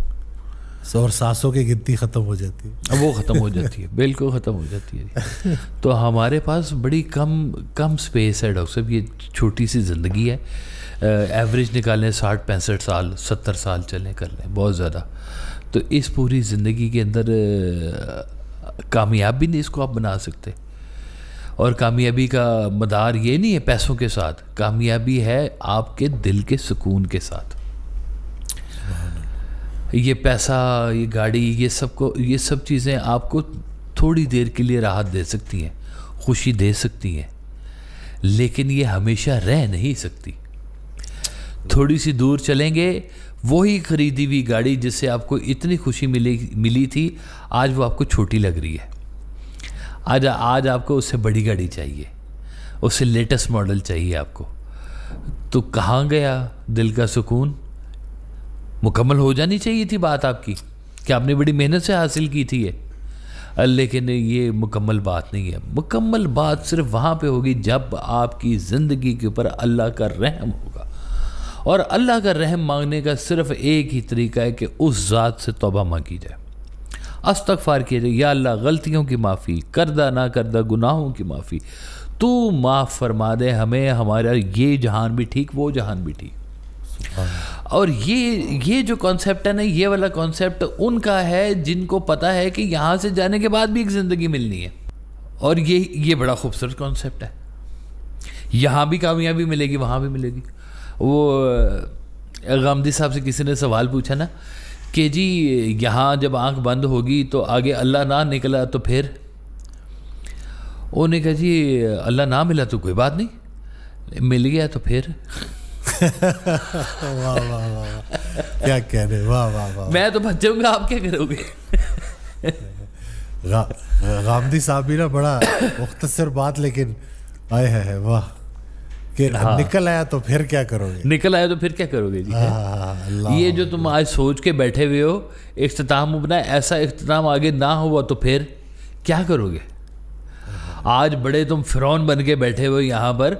اور سانسوں کی گنتی ختم ہو جاتی ہے، وہ ختم ہو جاتی ہے، بالکل ختم ہو جاتی ہے۔ تو ہمارے پاس بڑی کم سپیس ہے ڈاکٹر صاحب، یہ چھوٹی سی زندگی ہے۔ ایوریج نکالیں 60-65 سال، 70 سال چلیں، کر لیں، بہت زیادہ۔ تو اس پوری زندگی کے اندر کامیابی نہیں اس کو آپ بنا سکتے، اور کامیابی کا مدار یہ نہیں ہے پیسوں کے ساتھ، کامیابی ہے آپ کے دل کے سکون کے ساتھ۔ یہ پیسہ، یہ گاڑی، یہ سب چیزیں آپ کو تھوڑی دیر کے لیے راحت دے سکتی ہیں، خوشی دے سکتی ہیں، لیکن یہ ہمیشہ رہ نہیں سکتی۔ تھوڑی سی دور چلیں گے، وہی خریدی ہوئی گاڑی جس سے آپ کو اتنی خوشی ملی تھی، آج وہ آپ کو چھوٹی لگ رہی ہے۔ آج آپ کو اس سے بڑی گاڑی چاہیے، اس سے لیٹسٹ ماڈل چاہیے آپ کو۔ تو کہاں گیا دل کا سکون؟ مکمل ہو جانی چاہیے تھی بات آپ کی کہ آپ نے بڑی محنت سے حاصل کی تھی یہ، لیکن یہ مکمل بات نہیں ہے۔ مکمل بات صرف وہاں پہ ہوگی جب آپ کی زندگی کے اوپر اللہ کا رحم ہوگا، اور اللہ کا رحم مانگنے کا صرف ایک ہی طریقہ ہے کہ اس ذات سے توبہ مانگی جائے، استغفار کیا جائے، یا اللہ غلطیوں کی معافی، کردہ نہ کردہ گناہوں کی معافی، تو معاف فرما دے ہمیں، ہمارا یہ جہان بھی ٹھیک، وہ جہان بھی ٹھیک۔ اور یہ جو کانسیپٹ ہے نا، یہ والا کانسیپٹ ان کا ہے جن کو پتہ ہے کہ یہاں سے جانے کے بعد بھی ایک زندگی ملنی ہے، اور یہ بڑا خوبصورت کانسیپٹ ہے۔ یہاں بھی کامیابی ملے گی، وہاں بھی ملے گی۔ وہ غامدی صاحب سے کسی نے سوال پوچھا نا کہ جی یہاں جب آنکھ بند ہوگی تو آگے اللہ نہ نکلا تو پھر؟ انہوں نے کہا جی اللہ نہ ملا تو کوئی بات نہیں، مل گیا تو پھر۔ واہ واہ واہ، کیا کہہ رہے، واہ واہ واہ۔ میں تو بچ جاؤں گا، آپ کیا کرو گے؟ غامدی صاحب بھی نا بڑا مختصر بات، لیکن آئے ہے واہ، کہ نکل آیا تو پھر کیا کرو گے؟ نکل آیا تو پھر کیا کرو گے جی؟ یہ جو تم آج سوچ کے بیٹھے ہوئے ہو اختتام بنا، ایسا اختتام آگے نہ ہوا تو پھر کیا کرو گے؟ آج بڑے تم فرعون بن کے بیٹھے ہوئے یہاں پر،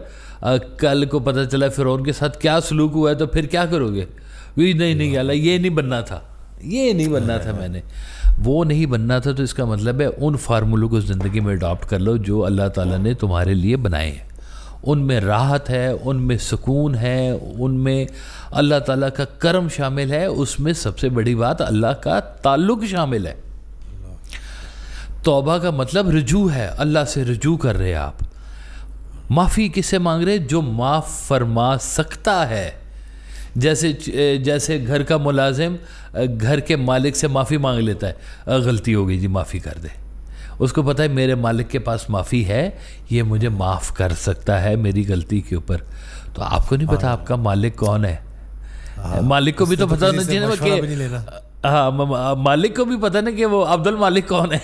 کل کو پتہ چلا فرعون کے ساتھ کیا سلوک ہوا ہے تو پھر کیا کرو گے؟ نہیں اللہ یہ نہیں بننا تھا، یہ نہیں بننا تھا، میں نے وہ نہیں بننا تھا۔ تو اس کا مطلب ہے ان فارمولوں کو زندگی میں اڈاپٹ کر لو جو اللہ تعالیٰ نے تمہارے لیے بنائے ہیں، ان میں راحت ہے، ان میں سکون ہے، ان میں اللہ تعالیٰ کا کرم شامل ہے، اس میں سب سے بڑی بات اللہ کا تعلق شامل ہے۔ توبہ کا مطلب رجوع ہے، اللہ سے رجوع کر رہے آپ۔ معافی کس سے مانگ رہے؟ جو معاف فرما سکتا ہے۔ جیسے گھر کا ملازم گھر کے مالک سے معافی مانگ لیتا ہے، غلطی ہو گئی جی معافی کر دے، اس کو پتہ ہے میرے مالک کے پاس معافی ہے، یہ مجھے معاف کر سکتا ہے میری غلطی کے اوپر۔ تو آپ کو نہیں پتا آپ کا مالک کون ہے؟ مالک کو بھی تو پتہ ہونا چاہیے نا کہ ہاں، مالک کو بھی پتہ نا کہ وہ عبد المالک کون ہے،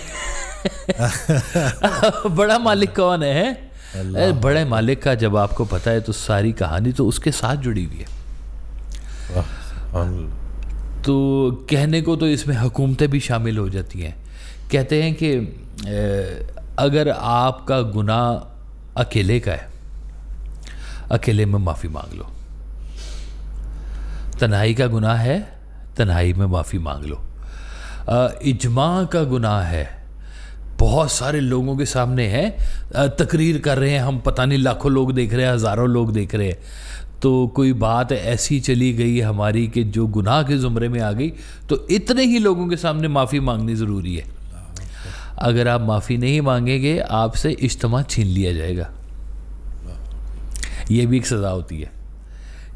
بڑا مالک کون ہے۔ بڑے مالک کا جب آپ کو پتہ ہے تو ساری کہانی تو اس کے ساتھ جڑی ہوئی ہے۔ تو کہنے کو تو اس میں حکومتیں بھی شامل ہو جاتی ہیں۔ کہتے ہیں کہ اگر آپ کا گناہ اکیلے کا ہے، اکیلے میں معافی مانگ لو۔ تنہائی کا گناہ ہے، تنہائی میں معافی مانگ لو۔ اجماع کا گناہ ہے، بہت سارے لوگوں کے سامنے ہے، تقریر کر رہے ہیں ہم، پتہ نہیں لاکھوں لوگ دیکھ رہے ہیں، ہزاروں لوگ دیکھ رہے ہیں، تو کوئی بات ایسی چلی گئی ہماری کہ جو گناہ کے زمرے میں آ گئی، تو اتنے ہی لوگوں کے سامنے معافی مانگنی ضروری ہے۔ اگر آپ معافی نہیں مانگیں گے آپ سے اجتماع چھین لیا جائے گا۔ یہ بھی ایک سزا ہوتی ہے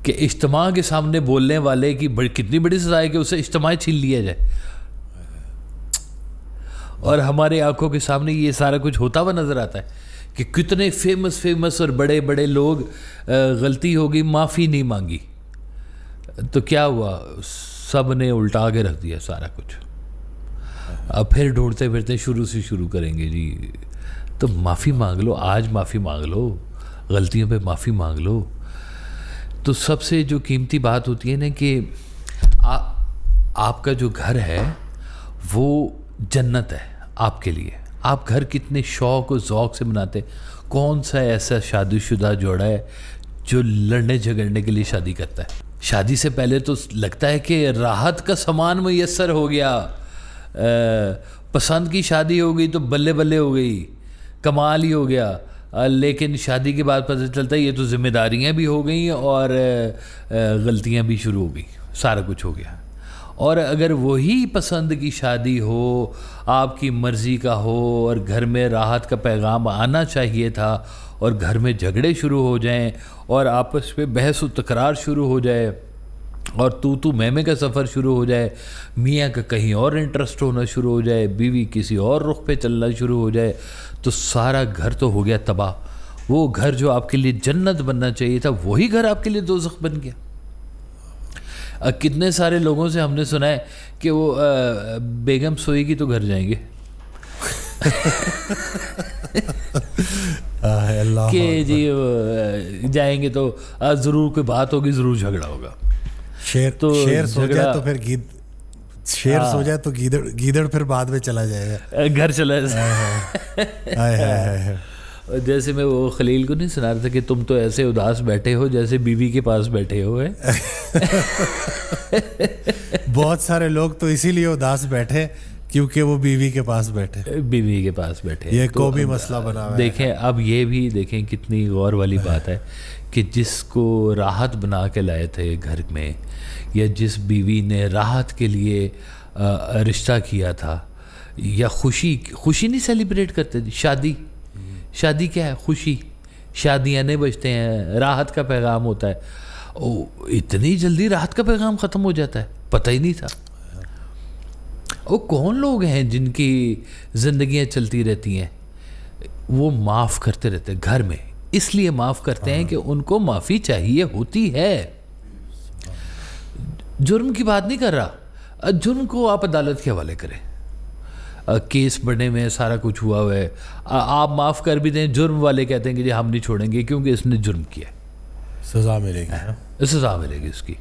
کہ اجتماع کے سامنے بولنے والے کی کتنی بڑی سزا ہے کہ اسے اجتماع چھین لیا جائے، اور ہمارے آنکھوں کے سامنے یہ سارا کچھ ہوتا ہوا نظر آتا ہے کہ کتنے فیمس اور بڑے بڑے لوگ غلطی ہو گئی، معافی نہیں مانگی، تو کیا ہوا؟ سب نے الٹا کے رکھ دیا سارا کچھ، اب پھر ڈھونڈتے پھرتے شروع سے شروع کریں گے جی۔ تو معافی مانگ لو، آج معافی مانگ لو، غلطیوں پہ معافی مانگ لو۔ تو سب سے جو قیمتی بات ہوتی ہے نا کہ آپ کا جو گھر ہے وہ جنت ہے آپ کے لیے۔ آپ گھر کتنے شوق و ذوق سے بناتے۔ کون سا ایسا شادی شدہ جوڑا ہے جو لڑنے جھگڑنے کے لیے شادی کرتا ہے؟ شادی سے پہلے تو لگتا ہے کہ راحت کا سامان میسر ہو گیا، پسند کی شادی ہو گئی تو بلے بلے ہو گئی، کمال ہی ہو گیا، لیکن شادی کے بعد پتہ چلتا ہے یہ تو ذمہ داریاں بھی ہو گئیں اور غلطیاں بھی شروع ہو گئیں، سارا کچھ ہو گیا۔ اور اگر وہی پسند کی شادی ہو، آپ کی مرضی کا ہو، اور گھر میں راحت کا پیغام آنا چاہیے تھا، اور گھر میں جھگڑے شروع ہو جائیں اور آپس میں بحث و تکرار شروع ہو جائے اور تو میں کا سفر شروع ہو جائے، میاں کا کہیں اور انٹرسٹ ہونا شروع ہو جائے، بیوی کسی اور رخ پہ چلنا شروع ہو جائے، تو سارا گھر تو ہو گیا تباہ۔ وہ گھر جو آپ کے لیے جنت بننا چاہیے تھا وہی گھر آپ کے لیے دوزخ بن گیا۔ کتنے سارے لوگوں سے ہم نے سنا ہے کہ وہ بیگم سوئے گی تو گھر جائیں گے، کہ جی جائیں گے تو ضرور کوئی بات ہوگی، ضرور جھگڑا ہوگا۔ شیر سو جائے تو پھر شیر سو جائے تو گیدڑ پھر بعد میں چلا جائے گا، گھر چلا جائے۔ جیسے میں وہ خلیل کو نہیں سنا رہا تھا کہ تم تو ایسے اداس بیٹھے ہو جیسے بیوی کے پاس بیٹھے ہو ہے۔ بہت سارے لوگ تو اسی لیے اداس بیٹھے کیونکہ وہ بیوی کے پاس بیٹھے، یہ قومی مسئلہ بنا ہوا ہے۔ دیکھیں اب یہ بھی دیکھیں کتنی غور والی بات ہے کہ جس کو راحت بنا کے لائے تھے گھر میں، یا جس بیوی نے راحت کے لیے رشتہ کیا تھا، یا خوشی نہیں سیلیبریٹ کرتے تھے، شادی کیا ہے؟ خوشی، شادیاں نہیں بجتے ہیں، راحت کا پیغام ہوتا ہے، اتنی جلدی راحت کا پیغام ختم ہو جاتا ہے، پتہ ہی نہیں تھا۔ وہ کون لوگ ہیں جن کی زندگیاں چلتی رہتی ہیں؟ وہ معاف کرتے رہتے ہیں گھر میں، اس لیے معاف کرتے ہیں کہ ان کو معافی چاہیے ہوتی ہے۔ جرم کی بات نہیں کر رہا، جرم کو آپ عدالت کے حوالے کریں، کیس بڑھنے میں سارا کچھ ہوا ہوا ہے، آپ معاف کر بھی دیں، جرم والے کہتے ہیں کہ جی ہم نہیں چھوڑیں گے کیونکہ اس نے جرم کیا، سزا ملے گی اس کی۔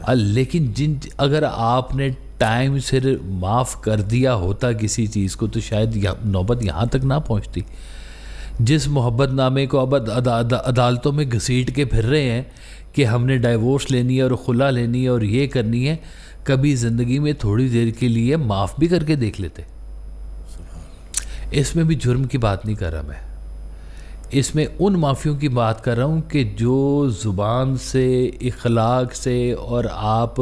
لیکن اگر آپ نے ٹائم سے معاف کر دیا ہوتا کسی چیز کو تو شاید نوبت یہاں تک نہ پہنچتی۔ جس محبت نامے کو اب عدالتوں میں گھسیٹ کے پھر رہے ہیں کہ ہم نے ڈائیورس لینی ہے اور خلا لینی ہے اور یہ کرنی ہے، کبھی زندگی میں تھوڑی دیر کے لیے معاف بھی کر کے دیکھ لیتے۔ اس میں بھی جرم کی بات نہیں کر رہا میں، اس میں ان معافیوں کی بات کر رہا ہوں کہ جو زبان سے، اخلاق سے، اور آپ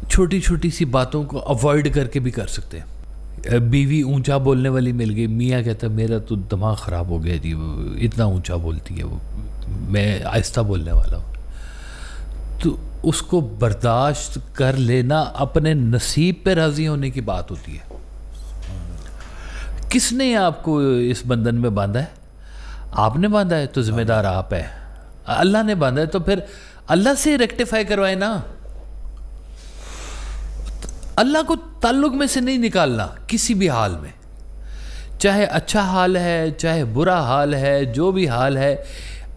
چھوٹی چھوٹی سی باتوں کو اوائڈ کر کے بھی کر سکتے ہیں. بیوی اونچا بولنے والی مل گئی، میاں کہتا ہے میرا تو دماغ خراب ہو گیا جی، اتنا اونچا بولتی ہے وہ، میں آہستہ بولنے والا ہوں. تو اس کو برداشت کر لینا اپنے نصیب پہ راضی ہونے کی بات ہوتی ہے. کس نے آپ کو اس بندھن میں باندھا ہے؟ آپ نے باندھا ہے تو ذمہ دار آپ ہے. اللہ نے باندھا ہے تو پھر اللہ سے ریکٹیفائی کروائے نا. اللہ کو تعلق میں سے نہیں نکالنا کسی بھی حال میں، چاہے اچھا حال ہے چاہے برا حال ہے، جو بھی حال ہے،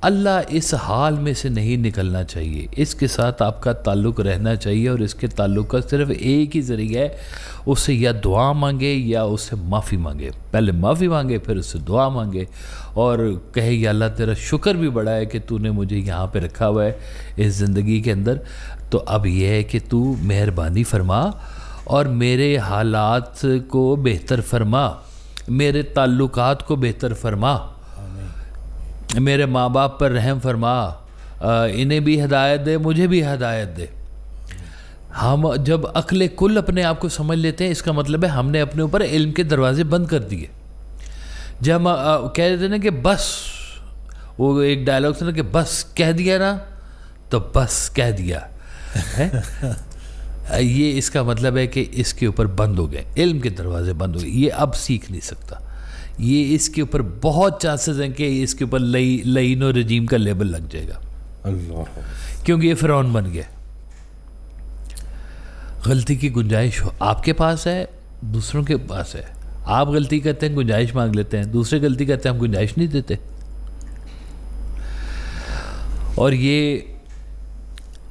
اللہ اس حال میں سے نہیں نکلنا چاہیے. اس کے ساتھ آپ کا تعلق رہنا چاہیے، اور اس کے تعلق کا صرف ایک ہی ذریعہ ہے، اس سے یا دعا مانگے یا اس سے معافی مانگے. پہلے معافی مانگے پھر اس سے دعا مانگے، اور کہے یا اللہ تیرا شکر بھی بڑا ہے کہ تو نے مجھے یہاں پہ رکھا ہوا ہے اس زندگی کے اندر. تو اب یہ ہے کہ تو مہربانی فرما اور میرے حالات کو بہتر فرما، میرے تعلقات کو بہتر فرما، میرے ماں باپ پر رحم فرما، انہیں بھی ہدایت دے، مجھے بھی ہدایت دے. ہم جب عقل کل اپنے آپ کو سمجھ لیتے ہیں، اس کا مطلب ہے ہم نے اپنے اوپر علم کے دروازے بند کر دیے. جب ہم کہہ دیتے نا کہ بس، وہ ایک ڈائلاگ تھا نا کہ بس کہہ دیا نا تو بس کہہ دیا ہے، یہ اس کا مطلب ہے کہ اس کے اوپر بند ہو گئے، علم کے دروازے بند ہو گئے، یہ اب سیکھ نہیں سکتا. یہ اس کے اوپر بہت چانسز ہیں کہ اس کے اوپر لعین و رجیم کا لیبل لگ جائے گا، اللہ، کیونکہ یہ فرعون بن گیا. غلطی کی گنجائش آپ کے پاس ہے، دوسروں کے پاس ہے. آپ غلطی کرتے ہیں گنجائش مانگ لیتے ہیں، دوسرے غلطی کرتے ہیں ہم گنجائش نہیں دیتے. اور یہ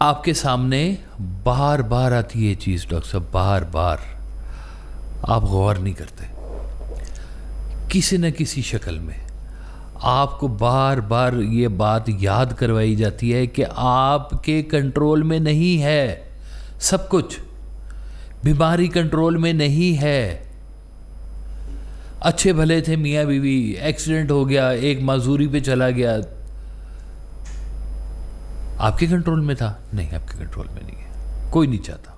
آپ کے سامنے بار بار آتی ہے یہ چیز ڈاکٹر صاحب، بار بار آپ غور نہیں کرتے. کسی نہ کسی شکل میں آپ کو بار بار یہ بات یاد کروائی جاتی ہے کہ آپ کے کنٹرول میں نہیں ہے سب کچھ. بیماری کنٹرول میں نہیں ہے. اچھے بھلے تھے میاں بیوی، ایکسیڈنٹ ہو گیا، ایک معذوری پہ چلا گیا، آپ کے کنٹرول میں تھا؟ نہیں، آپ کے کنٹرول میں نہیں ہے. کوئی نہیں چاہتا.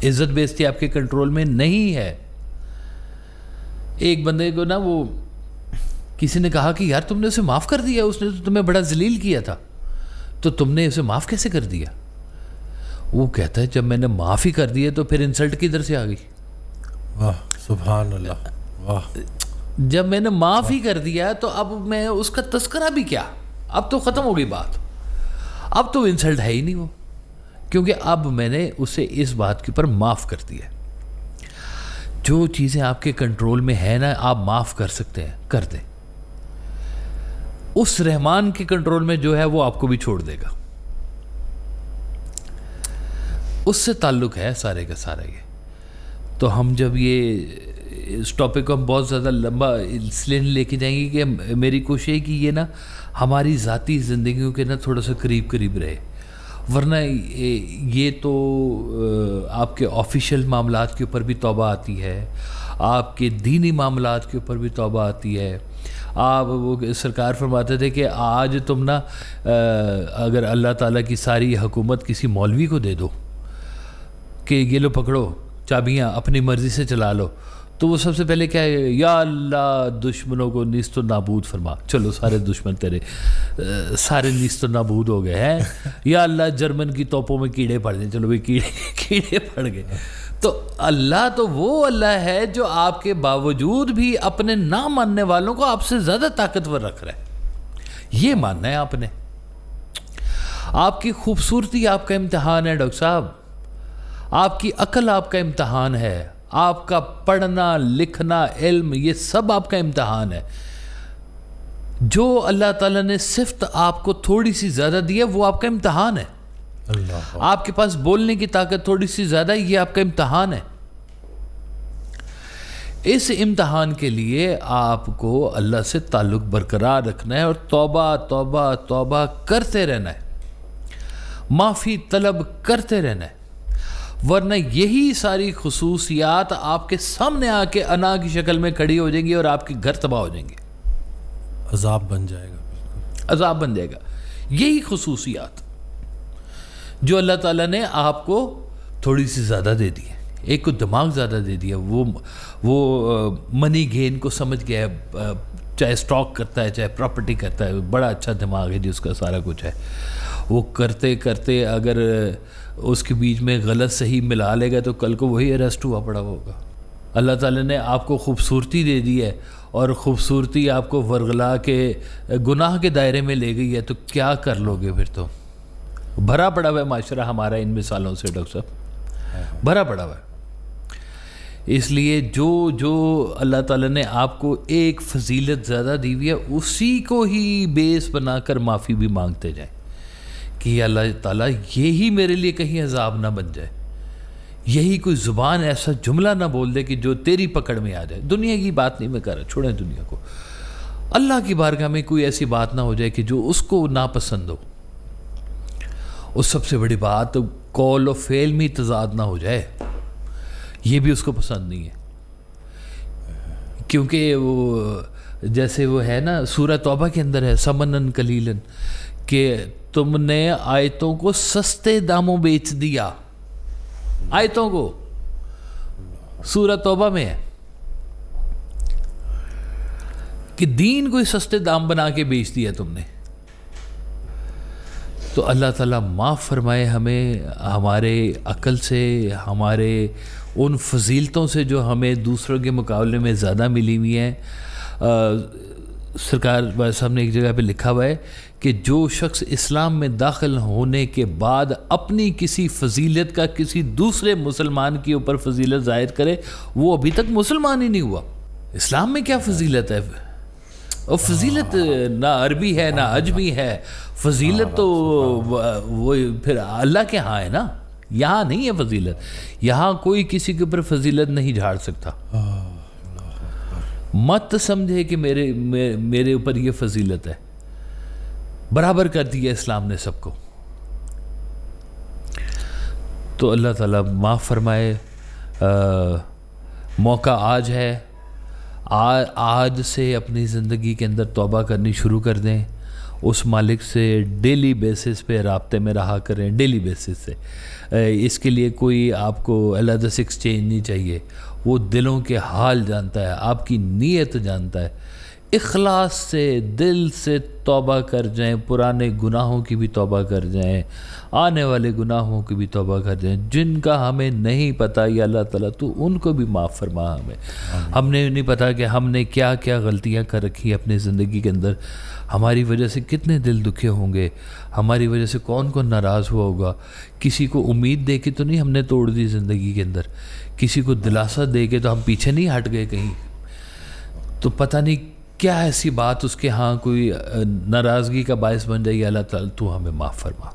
عزت بیزتی آپ کے کنٹرول میں نہیں ہے. ایک بندے کو نا، وہ کسی نے کہا کہ یار تم نے اسے معاف کر دیا، اس نے تو تمہیں بڑا ذلیل کیا تھا، تو تم نے اسے معاف کیسے کر دیا؟ وہ کہتا ہے جب میں نے معافی کر دی تو پھر انسلٹ کدھر سے آ گئی؟ واہ سبحان اللہ، واہ. جب میں نے معافی کر دیا تو اب میں اس کا تذکرہ بھی کیا، اب تو ختم ہو گئی بات، اب تو انسلٹ ہے ہی نہیں وہ، کیونکہ اب میں نے اسے اس بات کے اوپر معاف کر دیا. جو چیزیں آپ کے کنٹرول میں ہیں نا، آپ معاف کر سکتے ہیں، کر دیں. اس رحمان کے کنٹرول میں جو ہے وہ آپ کو بھی چھوڑ دے گا. اس سے تعلق ہے سارے کا سارا. یہ تو ہم جب یہ اس ٹاپک کو ہم بہت زیادہ لمبا اس لیے لے کے جائیں گے کہ میری کوشش ہے کہ یہ نا ہماری ذاتی زندگیوں کے نا تھوڑا سا قریب قریب رہے. ورنہ یہ تو آپ کے آفیشیل معاملات کے اوپر بھی توبہ آتی ہے، آپ کے دینی معاملات کے اوپر بھی توبہ آتی ہے. آپ وہ سرکار فرماتے تھے کہ آج تم نا اگر اللہ تعالیٰ کی ساری حکومت کسی مولوی کو دے دو کہ یہ لو پکڑو چابیاں اپنی مرضی سے چلا لو، تو وہ سب سے پہلے کیا ہے، یا اللہ دشمنوں کو نیست و نابود فرما. چلو سارے دشمن تیرے سارے نیست و نابود ہو گئے ہیں. یا اللہ جرمن کی توپوں میں کیڑے پڑ جائیں. چلو بھائی کیڑے پڑ گئے. تو اللہ تو وہ اللہ ہے جو آپ کے باوجود بھی اپنے نہ ماننے والوں کو آپ سے زیادہ طاقتور رکھ رہا ہے. یہ ماننا ہے آپ نے. آپ کی خوبصورتی آپ کا امتحان ہے ڈاکٹر صاحب، آپ کی عقل آپ کا امتحان ہے، آپ کا پڑھنا لکھنا علم یہ سب آپ کا امتحان ہے. جو اللہ تعالیٰ نے صفت آپ کو تھوڑی سی زیادہ دی ہے وہ آپ کا امتحان ہے. اللہ، آپ کے پاس بولنے کی طاقت تھوڑی سی زیادہ ہے، یہ آپ کا امتحان ہے. اس امتحان کے لیے آپ کو اللہ سے تعلق برقرار رکھنا ہے اور توبہ توبہ توبہ کرتے رہنا ہے، معافی طلب کرتے رہنا ہے. ورنہ یہی ساری خصوصیات آپ کے سامنے آ کے انا کی شکل میں کھڑی ہو جائیں گی اور آپ کے گھر تباہ ہو جائیں گے، عذاب بن جائے گا، عذاب بن جائے گا۔ یہی خصوصیات جو اللہ تعالیٰ نے آپ کو تھوڑی سی زیادہ دے دی ہے، ایک کو دماغ زیادہ دے دیا، وہ منی گین کو سمجھ گیا ہے، چاہے اسٹاک کرتا ہے چاہے پراپرٹی کرتا ہے، بڑا اچھا دماغ ہے جس کا سارا کچھ ہے، وہ کرتے کرتے اگر اس کے بیچ میں غلط صحیح ملا لے گا تو کل کو وہی اریسٹ ہوا پڑا ہوگا۔ اللہ تعالیٰ نے آپ کو خوبصورتی دے دی ہے اور خوبصورتی آپ کو ورغلا کے گناہ کے دائرے میں لے گئی ہے، تو کیا کر لو گے پھر؟ تو بھرا پڑا ہوا ہے معاشرہ ہمارا ان مثالوں سے ڈاکٹر صاحب، بھرا پڑا ہوا ہے۔ اس لیے جو اللہ تعالیٰ نے آپ کو ایک فضیلت زیادہ دی ہوئی ہے اسی کو ہی بیس بنا کر معافی بھی مانگتے جائیں کہ اللہ تعالیٰ یہی میرے لیے کہیں عذاب نہ بن جائے، یہی کوئی زبان ایسا جملہ نہ بول دے کہ جو تیری پکڑ میں آ جائے۔ دنیا کی بات نہیں میں کر رہا، چھوڑیں دنیا کو، اللہ کی بارگاہ میں کوئی ایسی بات نہ ہو جائے کہ جو اس کو ناپسند ہو۔ اور سب سے بڑی بات قول و فعل میں تضاد نہ ہو جائے، یہ بھی اس کو پسند نہیں ہے، کیونکہ وہ جیسے وہ ہے نا سورہ توبہ کے اندر ہے سمنن قلیلن، کہ تم نے آیتوں کو سستے داموں بیچ دیا، آیتوں کو، سورہ توبہ میں ہے کہ دین کو سستے دام بنا کے بیچ دیا تم نے۔ تو اللہ تعالیٰ معاف فرمائے ہمیں ہمارے عقل سے، ہمارے ان فضیلتوں سے جو ہمیں دوسروں کے مقابلے میں زیادہ ملی ہوئی ہیں۔ سرکار صاحب نے ایک جگہ پہ لکھا ہوا ہے کہ جو شخص اسلام میں داخل ہونے کے بعد اپنی کسی فضیلت کا کسی دوسرے مسلمان کے اوپر فضیلت ظاہر کرے وہ ابھی تک مسلمان ہی نہیں ہوا۔ اسلام میں کیا فضیلت ہے؟ اور فضیلت نہ عربی ہے نہ عجمی ہے، فضیلت تو وہ پھر اللہ کے ہاں ہے نا، یہاں نہیں ہے فضیلت، یہاں کوئی کسی کے اوپر فضیلت نہیں جھاڑ سکتا۔ مت سمجھے کہ میرے اوپر یہ فضیلت ہے، برابر کر دیا اسلام نے سب کو۔ تو اللہ تعالیٰ معاف فرمائے، موقع آج ہے، آج سے اپنی زندگی کے اندر توبہ کرنی شروع کر دیں، اس مالک سے ڈیلی بیسس پہ رابطے میں رہا کریں، ڈیلی بیسس سے۔ اس کے لیے کوئی آپ کو علیحدہ سے ایکسچینج نہیں چاہیے، وہ دلوں کے حال جانتا ہے، آپ کی نیت جانتا ہے۔ اخلاص سے دل سے توبہ کر جائیں، پرانے گناہوں کی بھی توبہ کر جائیں، آنے والے گناہوں کی بھی توبہ کر جائیں، جن کا ہمیں نہیں پتہ یا اللہ تعالیٰ تو ان کو بھی معاف فرما ہمیں۔ ہم نے نہیں پتا کہ ہم نے کیا کیا غلطیاں کر رکھی اپنی زندگی کے اندر، ہماری وجہ سے کتنے دل دکھے ہوں گے، ہماری وجہ سے کون کون ناراض ہوا ہوگا۔ کسی کو امید دے کے تو نہیں ہم نے توڑ دی زندگی کے اندر، کسی کو دلاسا دے کے تو ہم پیچھے نہیں ہٹ گئے کہیں، تو پتہ نہیں کیا ایسی بات اس کے ہاں کوئی ناراضگی کا باعث بن جائے۔ اللہ تعالیٰ تو ہمیں معاف فرما۔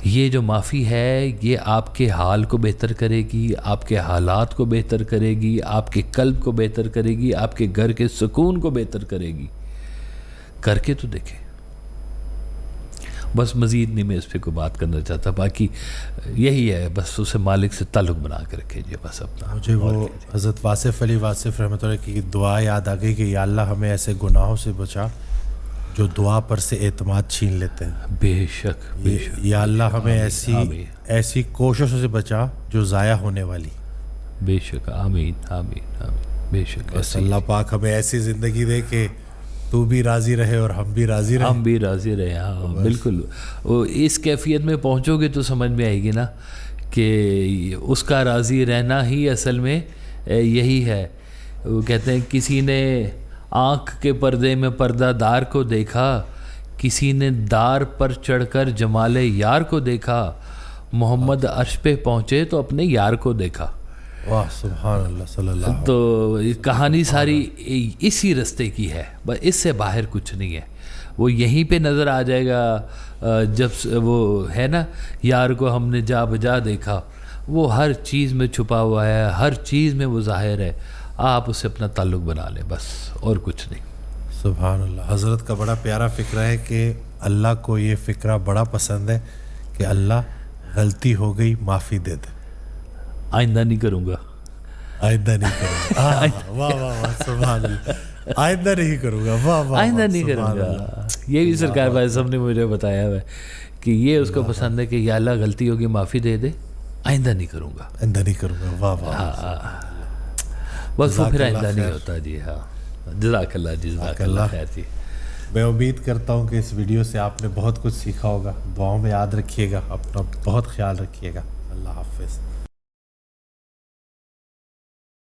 یہ جو معافی ہے یہ آپ کے حال کو بہتر کرے گی، آپ کے حالات کو بہتر کرے گی، آپ کے قلب کو بہتر کرے گی، آپ کے گھر کے سکون کو بہتر کرے گی۔ کر کے تو دیکھیں، بس مزید نہیں میں اس پہ کوئی بات کرنا چاہتا، باقی یہی ہے، بس اسے مالک سے تعلق بنا کے رکھے جی بس اپنا۔ مجھے وہ حضرت واصف علی واصف رحمۃ اللہ کی دعا یاد آ گئی کہ یا اللہ ہمیں ایسے گناہوں سے بچا جو دعا پر سے اعتماد چھین لیتے ہیں۔ بے شک بے شک، یا اللہ ہمیں ایسی کوششوں سے بچا جو ضائع ہونے والی۔ بے شک، آمین آمین آمین، بے شک۔ بس اللہ پاک ہمیں ایسی زندگی دے کہ تو بھی راضی رہے اور ہم بھی راضی رہیں، ہم بھی راضی رہے۔ ہاں بالکل، اس کیفیت میں پہنچو گے تو سمجھ میں آئے گی نا کہ اس کا راضی رہنا ہی اصل میں یہی ہے۔ وہ کہتے ہیں کسی نے آنکھ کے پردے میں پردہ دار کو دیکھا، کسی نے دار پر چڑھ کر جمال یار کو دیکھا، محمد عرش پہ پہنچے تو اپنے یار کو دیکھا۔ واہ سبحان اللہ صلی اللہ علیہ وسلم۔ تو کہانی ساری اسی رستے کی ہے، بس اس سے باہر کچھ نہیں ہے۔ وہ یہیں پہ نظر آ جائے گا جب وہ ہے نا یار کو ہم نے جا بجا دیکھا، وہ ہر چیز میں چھپا ہوا ہے، ہر چیز میں وہ ظاہر ہے، آپ اسے اپنا تعلق بنا لیں بس، اور کچھ نہیں۔ سبحان اللہ۔ حضرت کا بڑا پیارا فکرہ ہے کہ اللہ کو یہ فکرہ بڑا پسند ہے کہ اللہ غلطی ہو گئی معافی دے دے۔ آئندہ نہیں کروں گا. آئندہ نہیں کروں گا. واہ واہ واہ سبحان اللہ. آئندہ نہیں کروں گا. واہ واہ آئندہ نہیں کروں گا. یہ بھی سرکار بھائی صاحب نے مجھے بتایا ہوا ہے کہ یہ اس کو پسند ہے کہ یا اللہ غلطی ہوگی معافی دے دے, آئندہ نہیں کروں گا. آئندہ نہیں کروں گا. واہ واہ. بس وہ پھر آئندہ نہیں ہوتا. جی ہاں, جزاک اللہ جی, جزاک اللہ خیر جی. میں امید کرتا ہوں کہ اس ویڈیو سے آپ نے بہت کچھ سیکھا ہوگا. دعاؤں میں یاد رکھیے گا, اپنا بہت خیال رکھیے گا. اللہ حافظ.